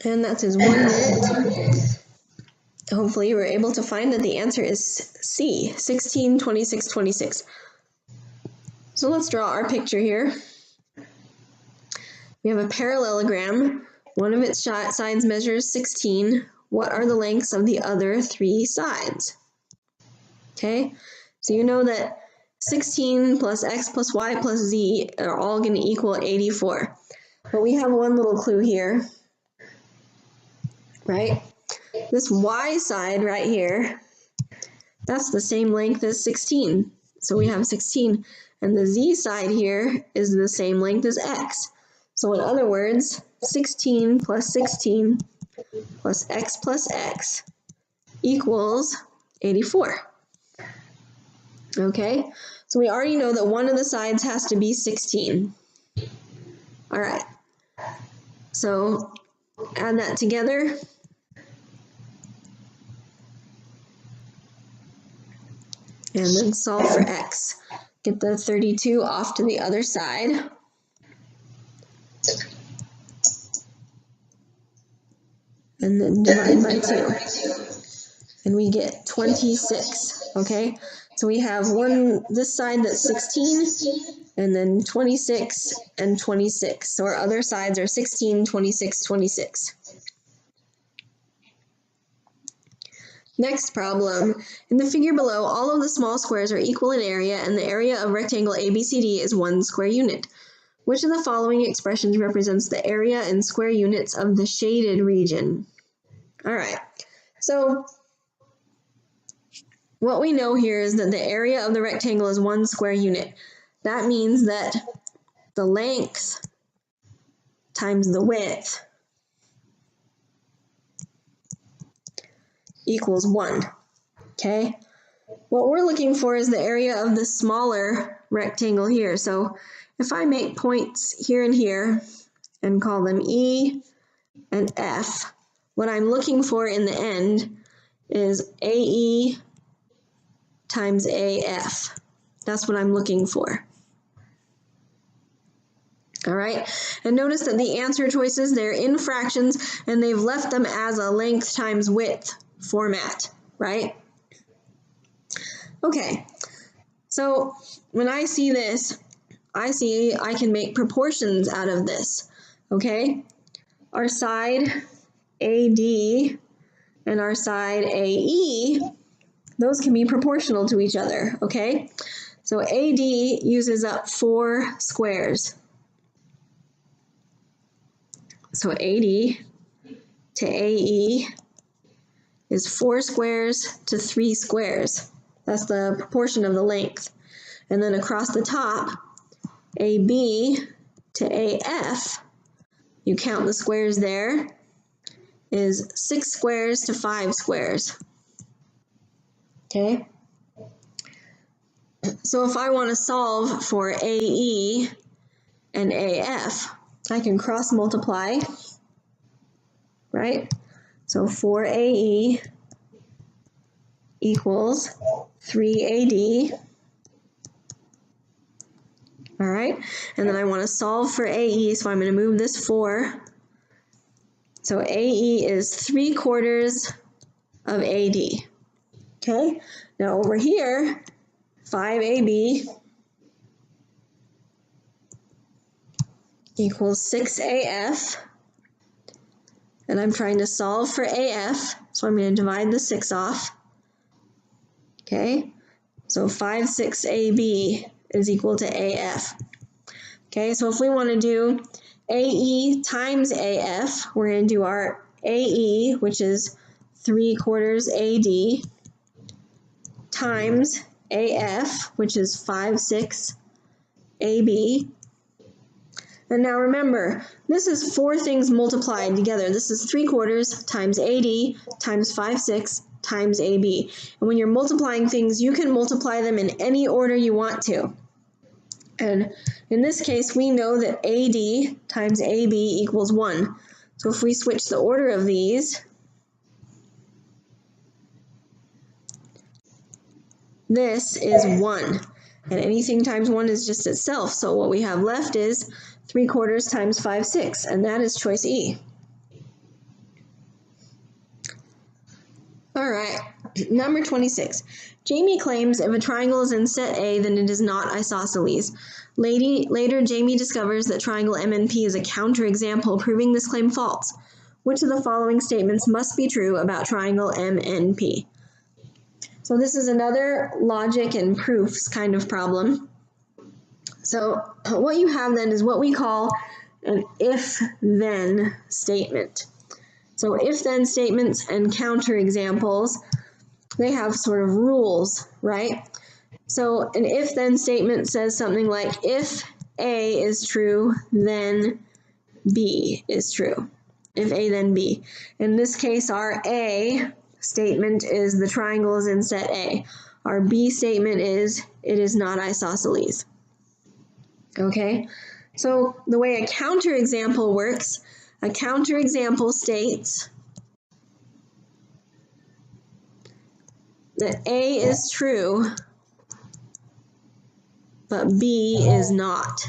And that's his 1 minute. Hopefully you were able to find that the answer is C, 16, 26, 26. So let's draw our picture here. We have a parallelogram. One of its sides measures 16. What are the lengths of the other 3 sides? Okay, so you know that 16 plus x plus y plus z are all going to equal 84. But we have one little clue here, right? This y side right here, that's the same length as 16. So we have 16. And the z side here is the same length as x. So in other words, 16 plus x equals 84. Okay, so we already know that one of the sides has to be 16. All right, so add that together. And then solve for x. Get the 32 off to the other side. And then divide by 2. And we get 26, okay? So we have this side that's 16, and then 26 and 26. So our other sides are 16, 26, 26. Next problem. In the figure below, all of the small squares are equal in area, and the area of rectangle ABCD is 1 square unit. Which of the following expressions represents the area in square units of the shaded region? All right, so what we know here is that the area of the rectangle is 1 square unit. That means that the length times the width equals 1, okay? What we're looking for is the area of the smaller rectangle here. So if I make points here and here and call them E and F, what I'm looking for in the end is AE times AF. That's what I'm looking for. All right, and notice that the answer choices, they're in fractions, and they've left them as a length times width format, right? Okay, so when I see this, I see I can make proportions out of this, okay? Our side AD and our side AE, those can be proportional to each other, okay? So AD uses up 4 squares. So AD to AE is 4 squares to 3 squares. That's the proportion of the length. And then across the top, AB to AF, you count the squares there, is 6 squares to 5 squares. Okay? So if I want to solve for AE and AF, I can cross multiply, right? So 4AE equals 3AD. All right, and then I want to solve for AE, so I'm going to move this 4. So AE is 3/4 of AD. Okay, now over here, 5AB equals 6AF, and I'm trying to solve for AF, so I'm going to divide the 6 off. Okay, so 5/6AB is equal to AF. Okay, so if we want to do AE times AF, we're going to do our AE, which is 3/4 AD, times AF, which is 5/6 AB. And now remember, this is 4 things multiplied together. This is 3/4 times AD times 5/6 times AB. And when you're multiplying things, you can multiply them in any order you want to. And in this case, we know that AD times AB equals 1. So if we switch the order of these, this is 1. And anything times 1 is just itself. So what we have left is 3/4 times 5/6, and that is choice E. All right, number 26. Jamie claims if a triangle is in set A, then it is not isosceles. Later, Jamie discovers that triangle MNP is a counterexample, proving this claim false. Which of the following statements must be true about triangle MNP? So this is another logic and proofs kind of problem. So what you have then is what we call an if-then statement. So if-then statements and counterexamples, they have sort of rules, right? So an if-then statement says something like, if A is true, then B is true. If A, then B. In this case, our A statement is the triangle is in set A. Our B statement is it is not isosceles. Okay? So the way a counterexample works, a counterexample states that A is true, but B is not.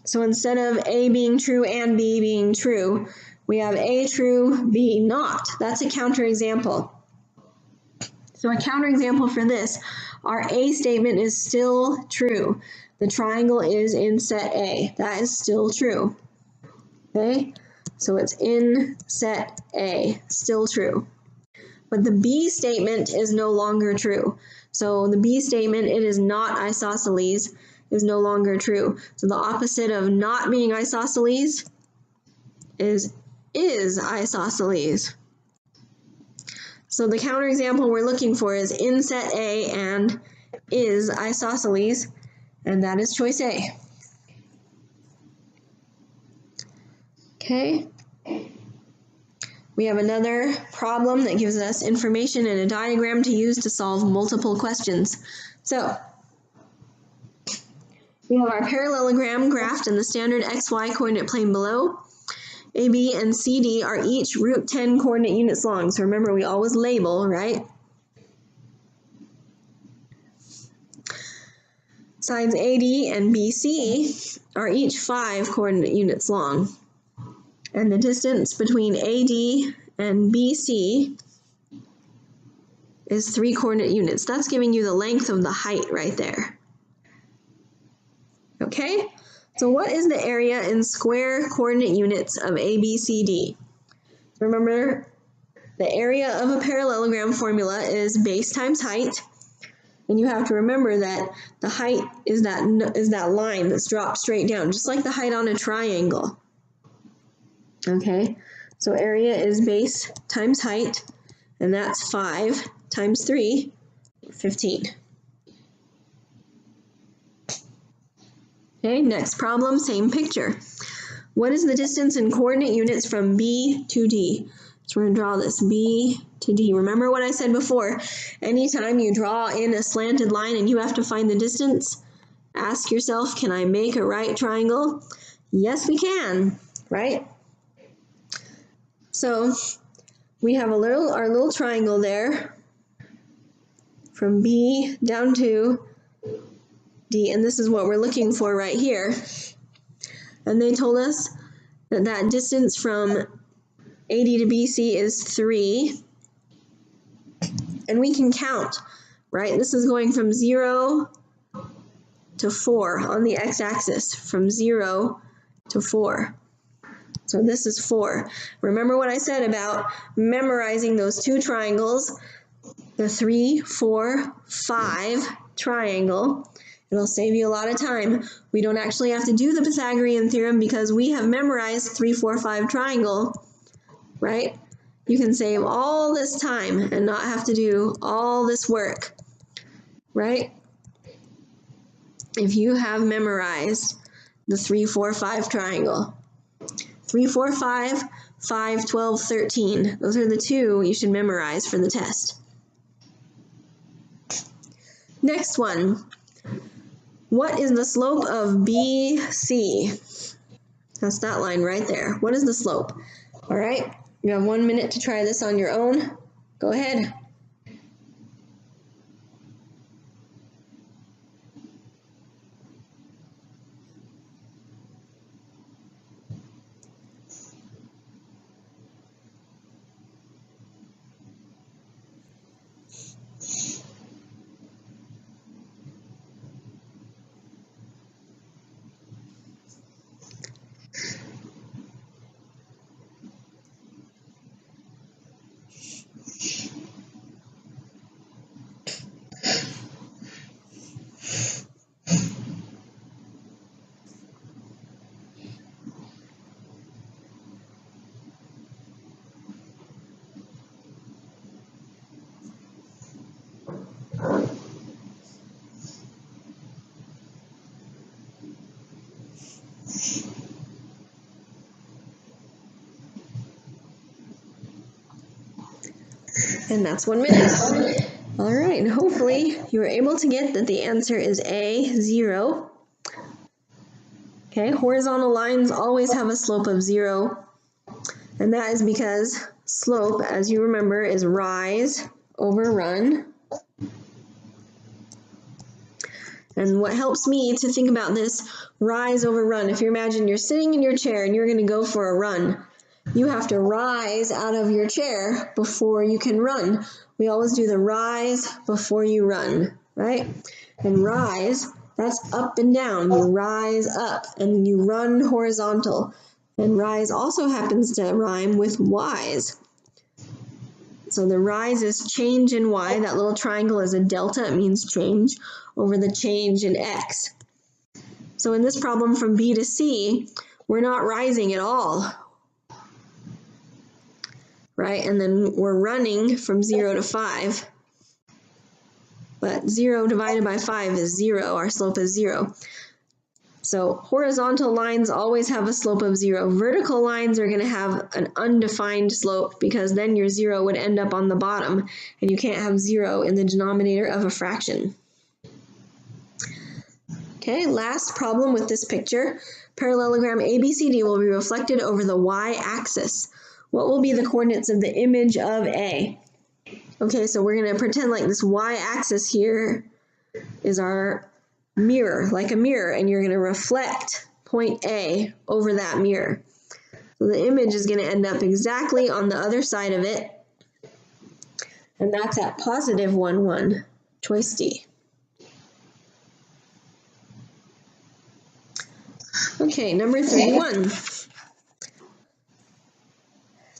So instead of A being true and B being true, we have A true, B not. That's a counterexample. So a counterexample for this, our A statement is still true. The triangle is in set A. That is still true. Okay? So it's in set A, still true. But the B statement is no longer true. So the B statement, it is not isosceles, is no longer true. So the opposite of not being isosceles is isosceles. So the counterexample we're looking for is in set A and is isosceles, and that is choice A. Okay. We have another problem that gives us information and a diagram to use to solve multiple questions. So we have our parallelogram graphed in the standard XY coordinate plane below. AB and CD are each root 10 coordinate units long. So remember, we always label, right? Sides AD and BC are each 5 coordinate units long. And the distance between AD and BC is 3 coordinate units. That's giving you the length of the height right there. Okay, so what is the area in square coordinate units of ABCD? Remember, the area of a parallelogram formula is base times height. And you have to remember that the height is that line that's dropped straight down, just like the height on a triangle. Okay, so area is base times height, and that's 5 times 3, 15. Okay, next problem, same picture. What is the distance in coordinate units from B to D? So we're going to draw this B to D. Remember what I said before, anytime you draw in a slanted line and you have to find the distance, ask yourself, can I make a right triangle? Yes, we can, right? So we have our little triangle there from B down to D, and this is what we're looking for right here. And they told us that that distance from AD to BC is 3, and we can count, right? This is going from 0 to 4 on the x-axis, from 0 to 4. So this is 4. Remember what I said about memorizing those two triangles, the 3, 4, 5 triangle. It'll save you a lot of time. We don't actually have to do the Pythagorean theorem because we have memorized 3, 4, 5 triangle, right? You can save all this time and not have to do all this work, right? If you have memorized the 3, 4, 5 triangle. 3, 4, 5, 5, 12, 13. Those are the two you should memorize for the test. Next one. What is the slope of BC? That's that line right there. What is the slope? All right, you have 1 minute to try this on your own. Go ahead. And that's 1 minute. All right, and hopefully you were able to get that the answer is A, 0. Okay, horizontal lines always have a slope of 0. And that is because slope, as you remember, is rise over run. And what helps me to think about this rise over run, if you imagine you're sitting in your chair and you're going to go for a run, you have to rise out of your chair before you can run. We always do the rise before you run, right? And rise, that's up and down. You rise up and you run horizontal. And rise also happens to rhyme with wise. So the rise is change in y. That little triangle is a delta. It means change over the change in x. So in this problem from B to C, we're not rising at all, right? And then we're running from 0 to 5. But 0 divided by 5 is 0. Our slope is 0. So horizontal lines always have a slope of 0. Vertical lines are going to have an undefined slope because then your 0 would end up on the bottom, and you can't have 0 in the denominator of a fraction. Okay, last problem with this picture. Parallelogram ABCD will be reflected over the y-axis. What will be the coordinates of the image of A? Okay, so we're going to pretend like this y-axis here is our mirror, like a mirror, and you're going to reflect point A over that mirror. So the image is going to end up exactly on the other side of it, and that's at positive 1, 1, choice D. Okay, number 31.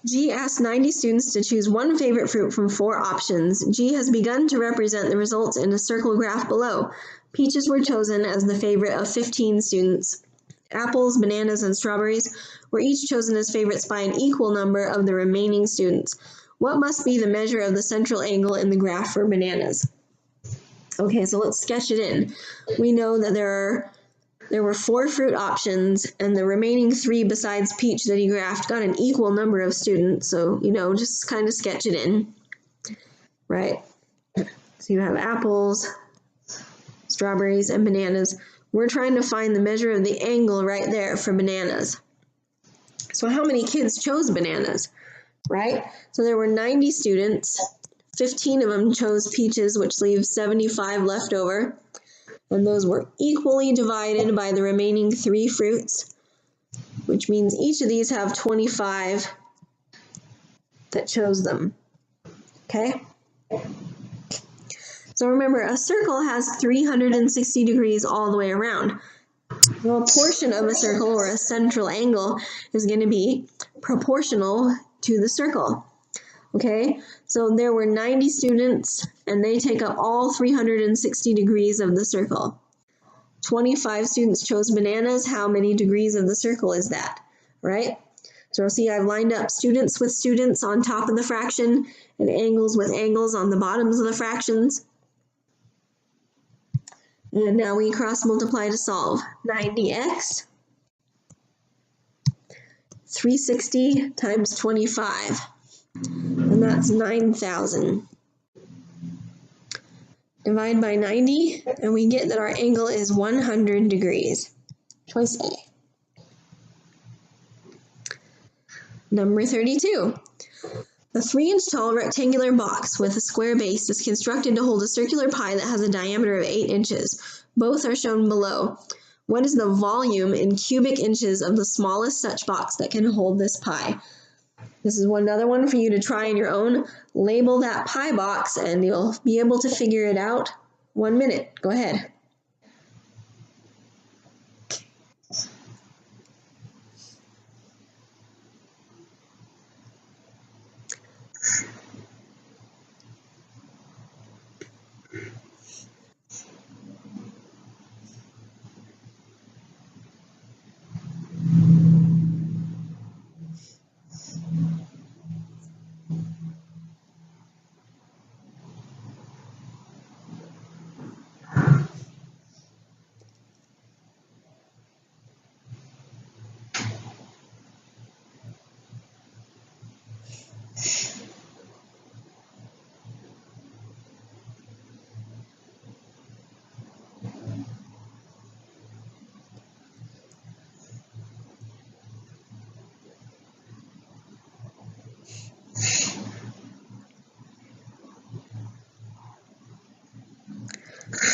G asked 90 students to choose one favorite fruit from 4 options. G has begun to represent the results in a circle graph below. Peaches were chosen as the favorite of 15 students. Apples, bananas, and strawberries were each chosen as favorites by an equal number of the remaining students. What must be the measure of the central angle in the graph for bananas? Okay, so let's sketch it in. We know that there were 4 fruit options, and the remaining 3 besides peach that he graphed got an equal number of students. So, just kind of sketch it in, right? So you have apples, strawberries, and bananas. We're trying to find the measure of the angle right there for bananas. So how many kids chose bananas, right? So there were 90 students. 15 of them chose peaches, which leaves 75 left over. And those were equally divided by the remaining 3 fruits, which means each of these have 25 that chose them. Okay? So remember, a circle has 360 degrees all the way around. So a portion of a circle, or a central angle, is going to be proportional to the circle. Okay, so there were 90 students, and they take up all 360 degrees of the circle. 25 students chose bananas. How many degrees of the circle is that, right? So see, I've lined up students with students on top of the fraction and angles with angles on the bottoms of the fractions. And now we cross multiply to solve. 90x, 360 times 25, and that's 9,000. Divide by 90, and we get that our angle is 100 degrees. Choice A. Number 32. A 3-inch tall rectangular box with a square base is constructed to hold a circular pie that has a diameter of 8 inches. Both are shown below. What is the volume in cubic inches of the smallest such box that can hold this pie? This is another one for you to try on your own. Label that pie box and you'll be able to figure it out. 1 minute. Go ahead.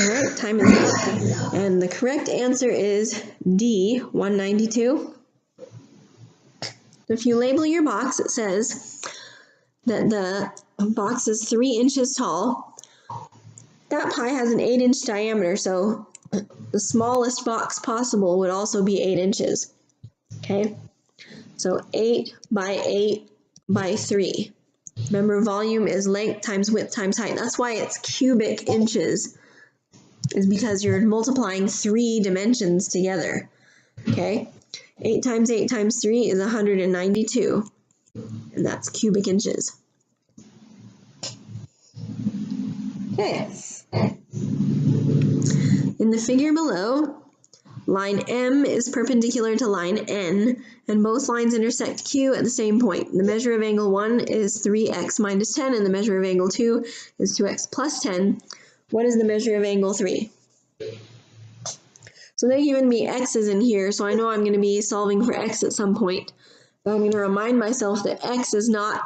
All right, time is up. And the correct answer is D, 192. If you label your box, it says that the box is 3 inches tall. That pie has an 8-inch diameter, so the smallest box possible would also be 8 inches. Okay, so 8 by 8 by 3. Remember, volume is length times width times height. That's why it's cubic inches, is because you're multiplying 3 dimensions together. Okay, 8 times 8 times 3 is 192, and that's cubic inches. Okay. In the figure below, line M is perpendicular to line N, and both lines intersect Q at the same point. The measure of angle 1 is 3x minus 10, and the measure of angle 2 is 2x plus 10. What is the measure of angle 3? So they've given me x's in here, so I know I'm going to be solving for x at some point. But I'm going to remind myself that x is not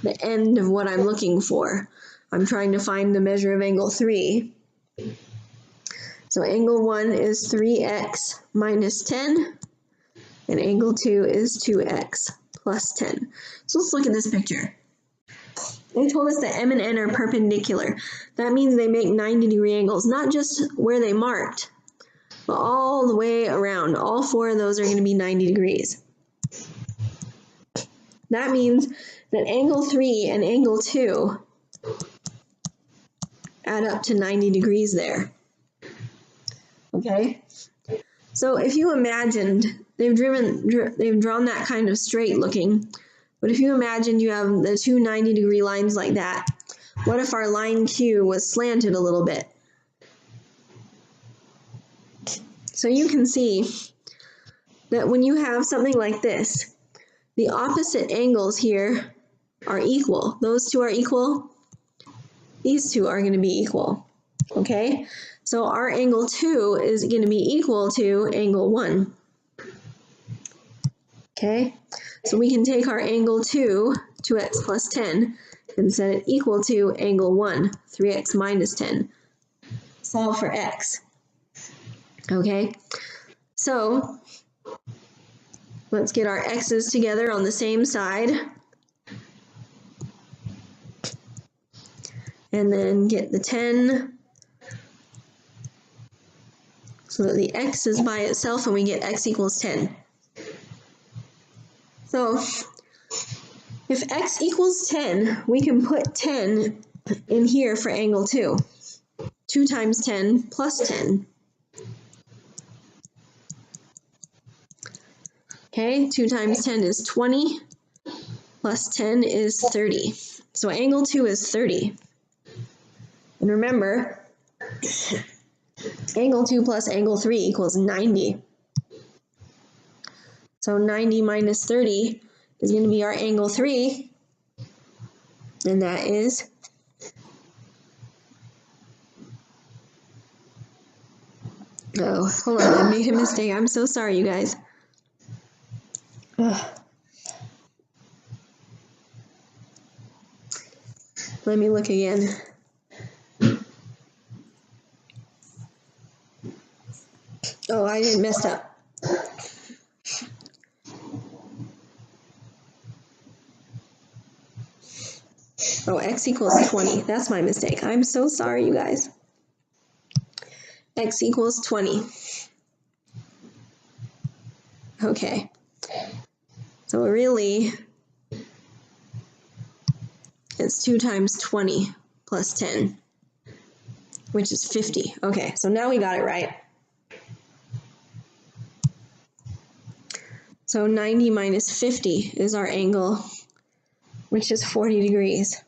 the end of what I'm looking for. I'm trying to find the measure of angle 3. So angle 1 is 3x minus 10, and angle 2 is 2x plus 10. So let's look at this picture. They told us that M and N are perpendicular. That means they make 90-degree angles, not just where they marked, but all the way around. All 4 of those are going to be 90 degrees. That means that angle 3 and angle 2 add up to 90 degrees there. Okay? So if you imagined, they've drawn that kind of straight looking, but if you imagined you have the two 90-degree lines like that, what if our line Q was slanted a little bit? So you can see that when you have something like this, the opposite angles here are equal. Those two are equal. These two are going to be equal. Okay? So our angle 2 is going to be equal to angle 1. Okay? So we can take our angle 2, 2x plus 10, and set it equal to angle 1, 3x minus 10. Solve for x. Okay? So let's get our x's together on the same side. And then get the 10 so that the x is by itself and we get x equals 10. So if x equals 10, we can put 10 in here for angle 2. 2 times 10 plus 10. Okay, 2 times 10 is 20, plus 10 is 30. So angle 2 is 30. And remember, angle 2 plus angle 3 equals 90. So 90 minus 30 is going to be our angle 3, and that is oh, hold on, I made a mistake. I'm so sorry, you guys. Ugh. Let me look again. Oh, I didn't mess up. Oh, x equals 20. That's my mistake. I'm so sorry, you guys. X equals 20. Okay. So really, it's 2 times 20 plus 10, which is 50. Okay, so now we got it right. So 90 minus 50 is our angle, which is 40 degrees.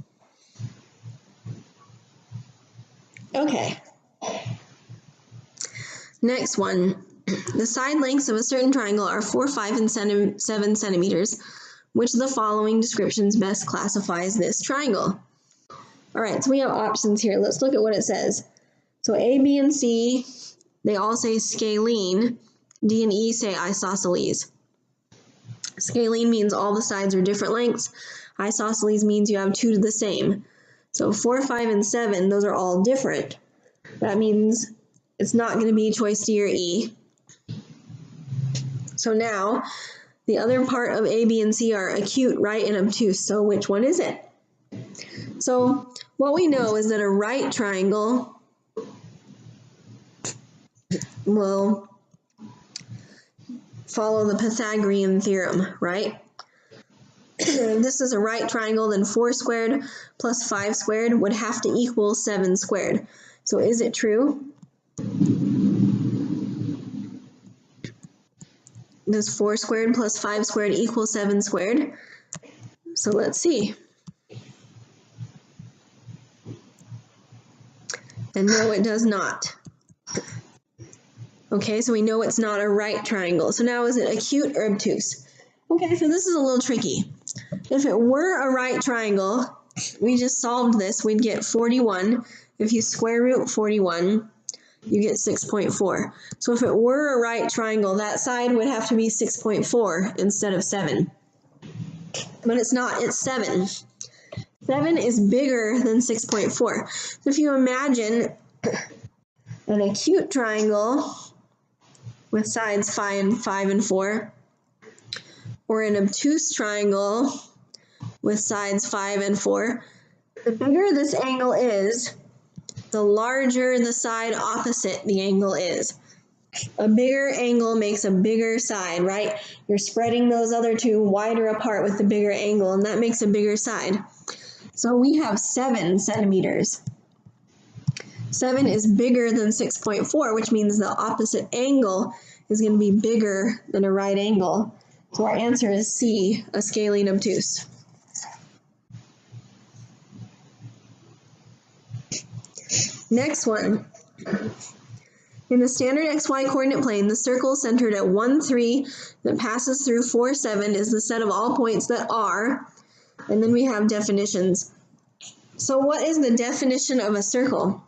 Okay. Next one. The side lengths of a certain triangle are 4, 5, and 7 centimeters. Which of the following descriptions best classifies this triangle? All right, so we have options here. Let's look at what it says. So A, B, and C, they all say scalene. D and E say isosceles. Scalene means all the sides are different lengths. Isosceles means you have 2 to the same. So 4, 5, and 7, those are all different. That means it's not going to be choice D or E. So now, the other part of A, B, and C are acute, right, and obtuse. So which one is it? So what we know is that a right triangle will follow the Pythagorean theorem, right? If this is a right triangle, then 4 squared plus 5 squared would have to equal 7 squared. So is it true? Does 4 squared plus 5 squared equal 7 squared? So let's see. And no, it does not. Okay, so we know it's not a right triangle. So now is it acute or obtuse? Okay, so this is a little tricky. If it were a right triangle, we just solved this, we'd get 41. If you square root 41, you get 6.4. So if it were a right triangle, that side would have to be 6.4 instead of 7. But it's not, it's 7. 7 is bigger than 6.4. So if you imagine an acute triangle with sides 5 and 4, or an obtuse triangle with sides 5 and 4, the bigger this angle is, the larger the side opposite the angle is. A bigger angle makes a bigger side, right? You're spreading those other two wider apart with the bigger angle, and that makes a bigger side. So we have 7 centimeters. 7 is bigger than 6.4, which means the opposite angle is going to be bigger than a right angle. So our answer is C, a scalene obtuse. Next one. In the standard xy coordinate plane, the circle centered at 1, 3 that passes through 4, 7 is the set of all points that are, and then we have definitions. So what is the definition of a circle?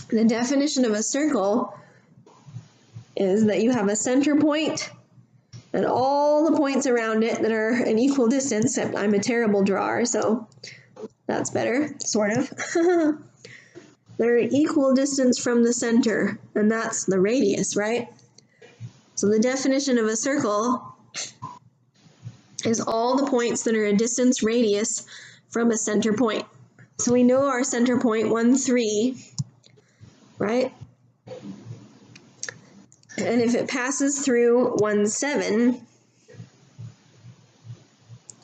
The definition of a circle is that you have a center point and all the points around it that are an equal distance, except I'm a terrible drawer, so that's better, sort of. They're an equal distance from the center, and that's the radius, right? So the definition of a circle is all the points that are a distance radius from a center point. So we know our center point, 1, 3, right? And if it passes through 1, 7,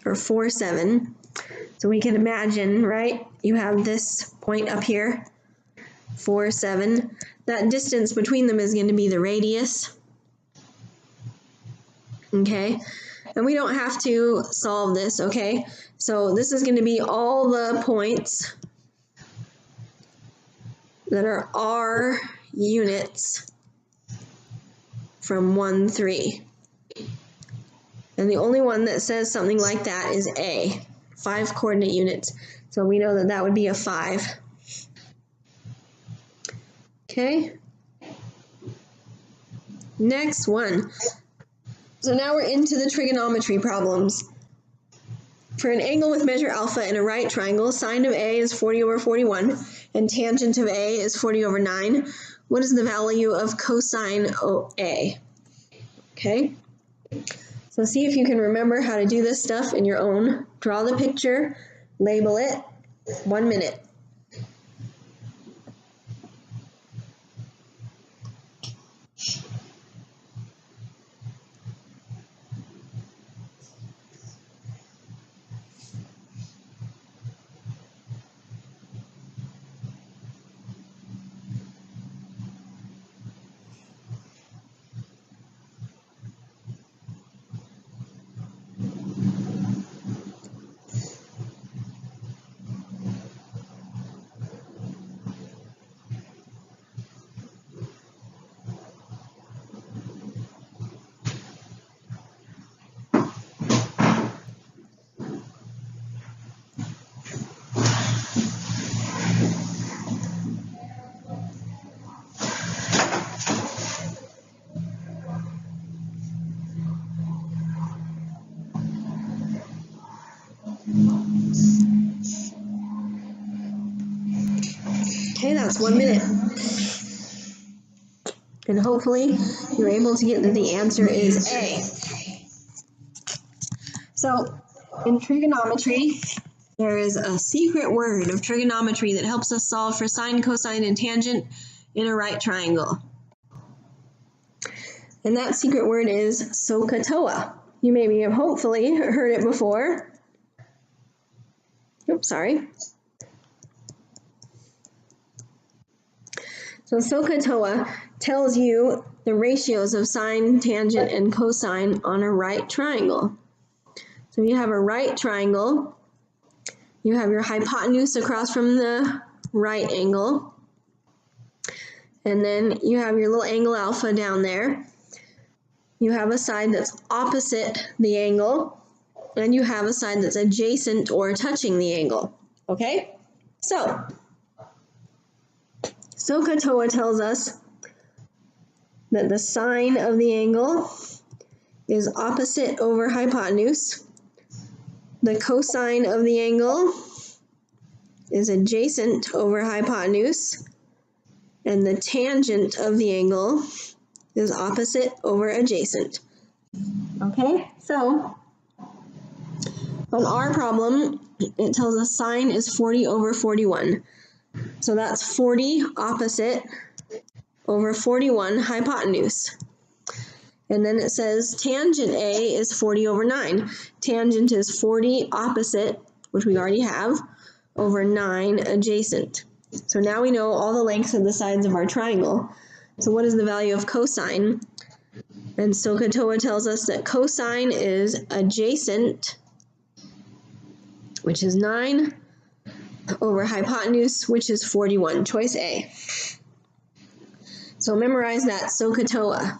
or 4, 7, so we can imagine, right? You have this point up here, 4, 7. That distance between them is going to be the radius. Okay? And we don't have to solve this, okay? So this is going to be all the points that are R units from 1, 3. And the only one that says something like that is A, 5 coordinate units. So we know that that would be a 5. Okay. Next one. So now we're into the trigonometry problems. For an angle with measure alpha in a right triangle, sine of A is 40 over 41, and tangent of A is 40 over 9. What is the value of cosine OA? Okay. So see if you can remember how to do this stuff in your own. Draw the picture, label it, 1 minute. Okay, that's 1 minute. And hopefully you're able to get that the answer is A. So in trigonometry, there is a secret word of trigonometry that helps us solve for sine, cosine, and tangent in a right triangle. And that secret word is SOHCAHTOA. You maybe have hopefully heard it before. Oops, sorry. So SOHCAHTOA tells you the ratios of sine, tangent, and cosine on a right triangle. So you have a right triangle, you have your hypotenuse across from the right angle, and then you have your little angle alpha down there. You have a side that's opposite the angle, and you have a side that's adjacent or touching the angle. Okay? So SOHCAHTOA tells us that the sine of the angle is opposite over hypotenuse. The cosine of the angle is adjacent over hypotenuse. and the tangent of the angle is opposite over adjacent. Okay, so on our problem, it tells us sine is 40 over 41. So that's 40 opposite over 41 hypotenuse. And then it says tangent A is 40 over 9. Tangent is 40 opposite, which we already have, over 9 adjacent. So now we know all the lengths of the sides of our triangle. So what is the value of cosine? And SOHCAHTOA tells us that cosine is adjacent, which is 9, over hypotenuse, which is 41. Choice A. So memorize that, SOHCAHTOA.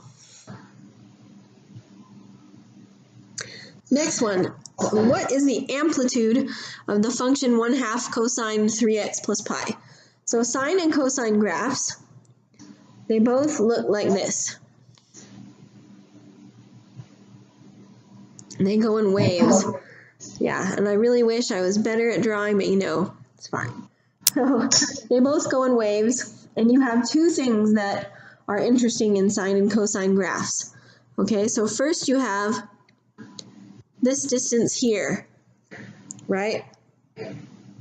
Next one. What is the amplitude of the function 1/2 cosine 3x plus pi? So sine and cosine graphs, they both look like this. They go in waves. Yeah, and I really wish I was better at drawing, but you know, it's fine. So they both go in waves, and you have two things that are interesting in sine and cosine graphs. Okay, so first you have this distance here, right?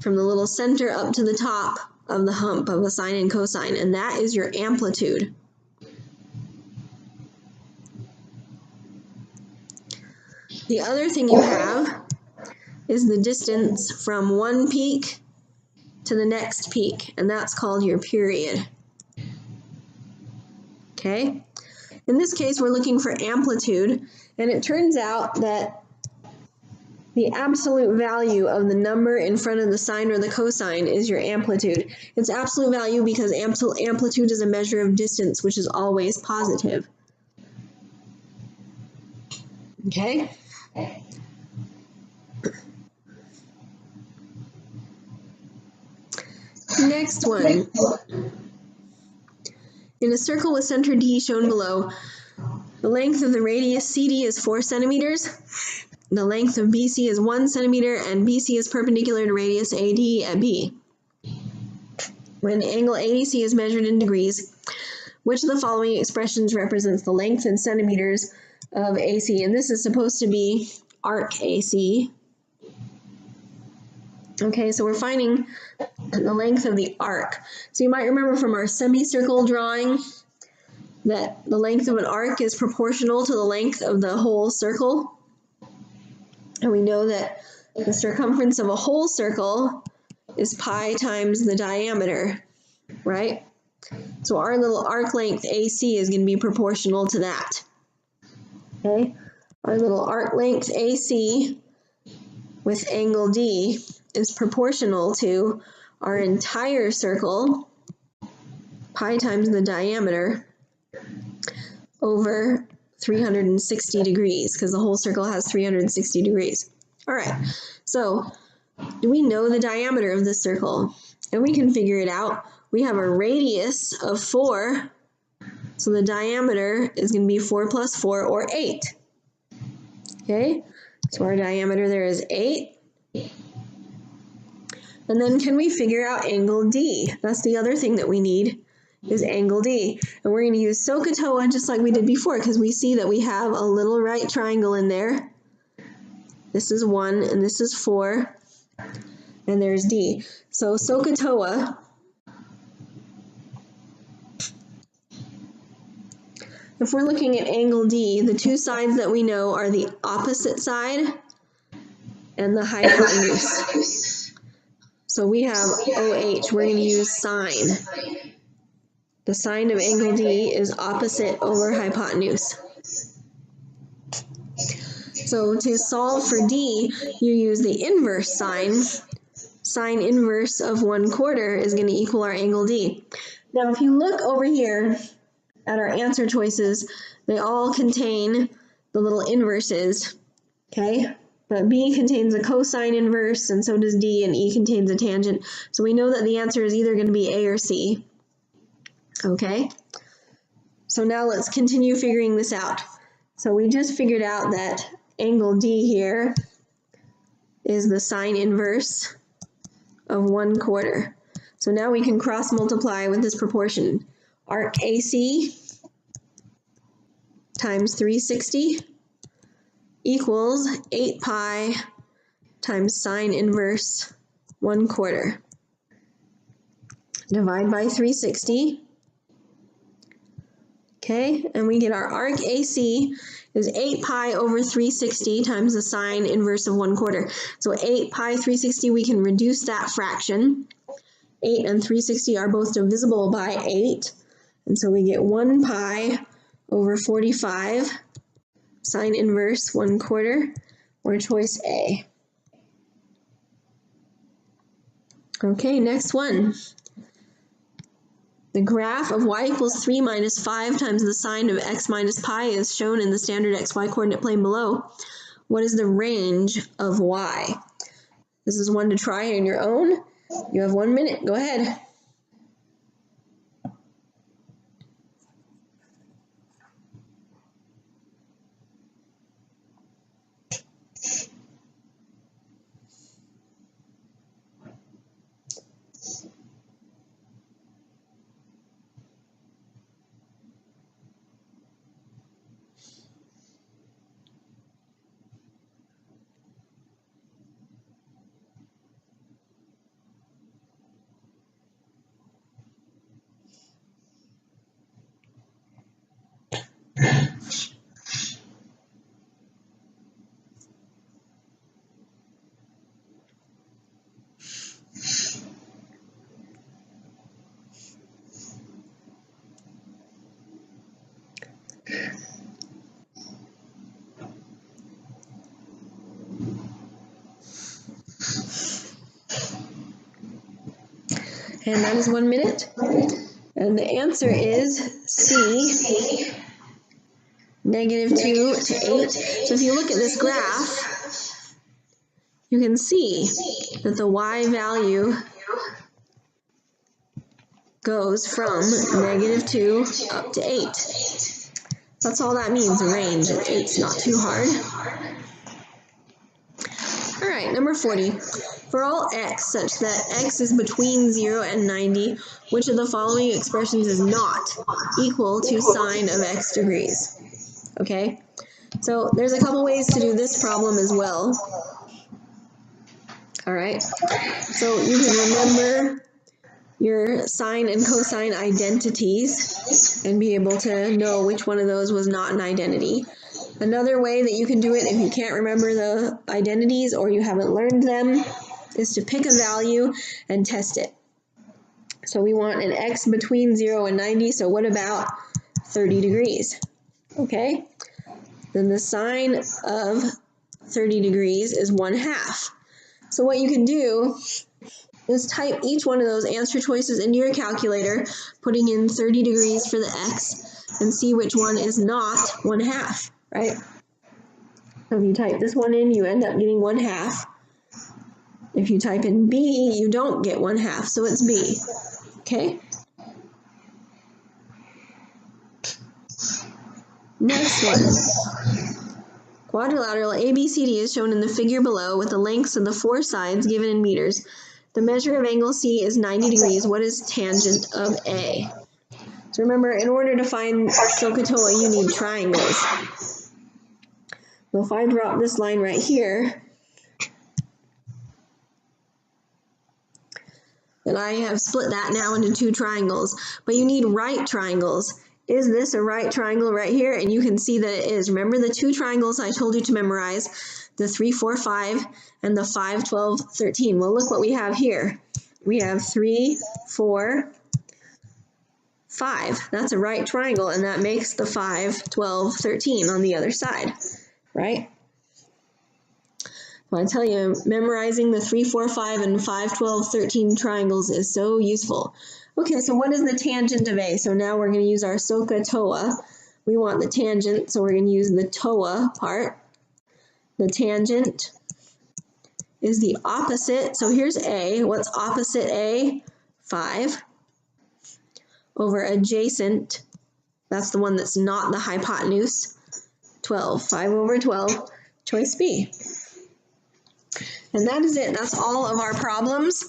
From the little center up to the top of the hump of a sine and cosine, and that is your amplitude. The other thing you have is the distance from one peak to the next peak, and that's called your period. Okay? In this case, we're looking for amplitude, and it turns out that the absolute value of the number in front of the sine or the cosine is your amplitude. It's absolute value because amplitude is a measure of distance, which is always positive. Okay? Next one. In a circle with center D shown below, the length of the radius CD is 4 centimeters. The length of BC is 1 centimeter, and BC is perpendicular to radius AD at B. When angle ADC is measured in degrees, which of the following expressions represents the length in centimeters of AC? And this is supposed to be arc AC. Okay, so we're finding the length of the arc. So you might remember from our semicircle drawing that the length of an arc is proportional to the length of the whole circle. And we know that the circumference of a whole circle is pi times the diameter, right? So our little arc length AC is going to be proportional to that. Okay? Our little arc length AC with angle D is proportional to our entire circle, pi times the diameter, over 360 degrees, because the whole circle has 360 degrees. All right, so do we know the diameter of this circle? And we can figure it out. We have a radius of 4, so the diameter is going to be 4 plus 4, or 8. Okay, so our diameter there is 8. And then can we figure out angle D? That's the other thing that we need, is angle D. And we're going to use SOHCAHTOA just like we did before, because we see that we have a little right triangle in there. This is 1 and this is 4, and there's D. So SOHCAHTOA, if we're looking at angle D, the two sides that we know are the opposite side and the hypotenuse. So we have OH, we're going to use sine. The sine of angle D is opposite over hypotenuse. So to solve for D, you use the inverse sine. Sine inverse of 1/4 is going to equal our angle D. Now if you look over here at our answer choices, they all contain the little inverses, okay? But B contains a cosine inverse, and so does D, and E contains a tangent. So we know that the answer is either going to be A or C. Okay? So now let's continue figuring this out. So we just figured out that angle D here is the sine inverse of 1/4. So now we can cross multiply with this proportion. Arc AC times 360 equals 8 pi times sine inverse 1/4. Divide by 360. Okay, and we get our arc AC is 8 pi over 360 times the sine inverse of 1/4. So 8 pi 360, we can reduce that fraction. 8 and 360 are both divisible by 8. And so we get 1 pi over 45 sine inverse 1/4, or choice A. Okay, next one. The graph of y equals 3 minus 5 times the sine of x minus pi is shown in the standard xy coordinate plane below. What is the range of y? This is one to try on your own. You have 1 minute. Go ahead. And that is 1 minute. And the answer is C, -2 to 8. So if you look at this graph, you can see that the y value goes from -2 up to 8. That's all that means, a range. 8's not too hard. All right, number 40. For all x such that x is between 0 and 90, which of the following expressions is not equal to sine of x degrees? Okay, so there's a couple ways to do this problem as well. All right, so you can remember your sine and cosine identities and be able to know which one of those was not an identity. Another way that you can do it if you can't remember the identities or you haven't learned them is to pick a value and test it. So we want an x between 0 and 90, so what about 30 degrees? Okay, then the sine of 30 degrees is 1/2. So what you can do is type each one of those answer choices into your calculator, putting in 30 degrees for the x, and see which one is not 1/2, right? So if you type this one in, you end up getting 1/2. If you type in B, you don't get 1/2, so it's B, okay? Next one. Quadrilateral ABCD is shown in the figure below with the lengths of the 4 sides given in meters. The measure of angle C is 90 degrees. What is tangent of A? So remember, in order to find SOHCAHTOA, you need triangles. So if I drop this line right here, then I have split that now into 2 triangles. But you need right triangles. Is this a right triangle right here? And you can see that it is. Remember the 2 triangles I told you to memorize, the 3, 4, 5, and the 5, 12, 13. Well, look what we have here. We have 3, 4, 5. That's a right triangle, and that makes the 5, 12, 13 on the other side, right? Well, I tell you, memorizing the 3, 4, 5, and 5, 12, 13 triangles is so useful. Okay, so what is the tangent of A? So now we're going to use our SOHCAHTOA. We want the tangent, so we're going to use the TOA part. The tangent is the opposite. So here's A. What's opposite A? 5. Over adjacent, that's the one that's not the hypotenuse, 12. 5 over 12, choice B. And that is it. That's all of our problems.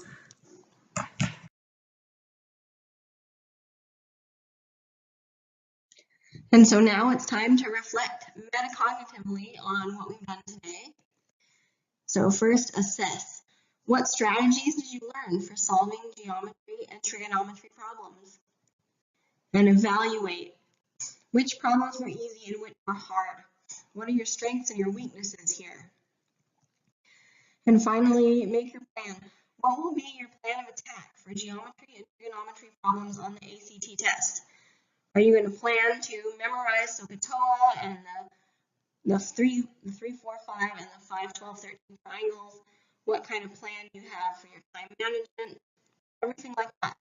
And so now it's time to reflect metacognitively on what we've done today. So first, assess. What strategies did you learn for solving geometry and trigonometry problems? And evaluate. Which problems were easy and which were hard? What are your strengths and your weaknesses here? And finally, make your plan. What will be your plan of attack for geometry and trigonometry problems on the ACT test? Are you going to plan to memorize SOHCAHTOA and the 3, 4, 5, and the 5, 12, 13 triangles? What kind of plan do you have for your time management? Everything like that.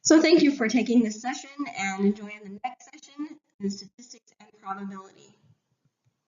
So thank you for taking this session, and enjoy the next session in statistics and probability.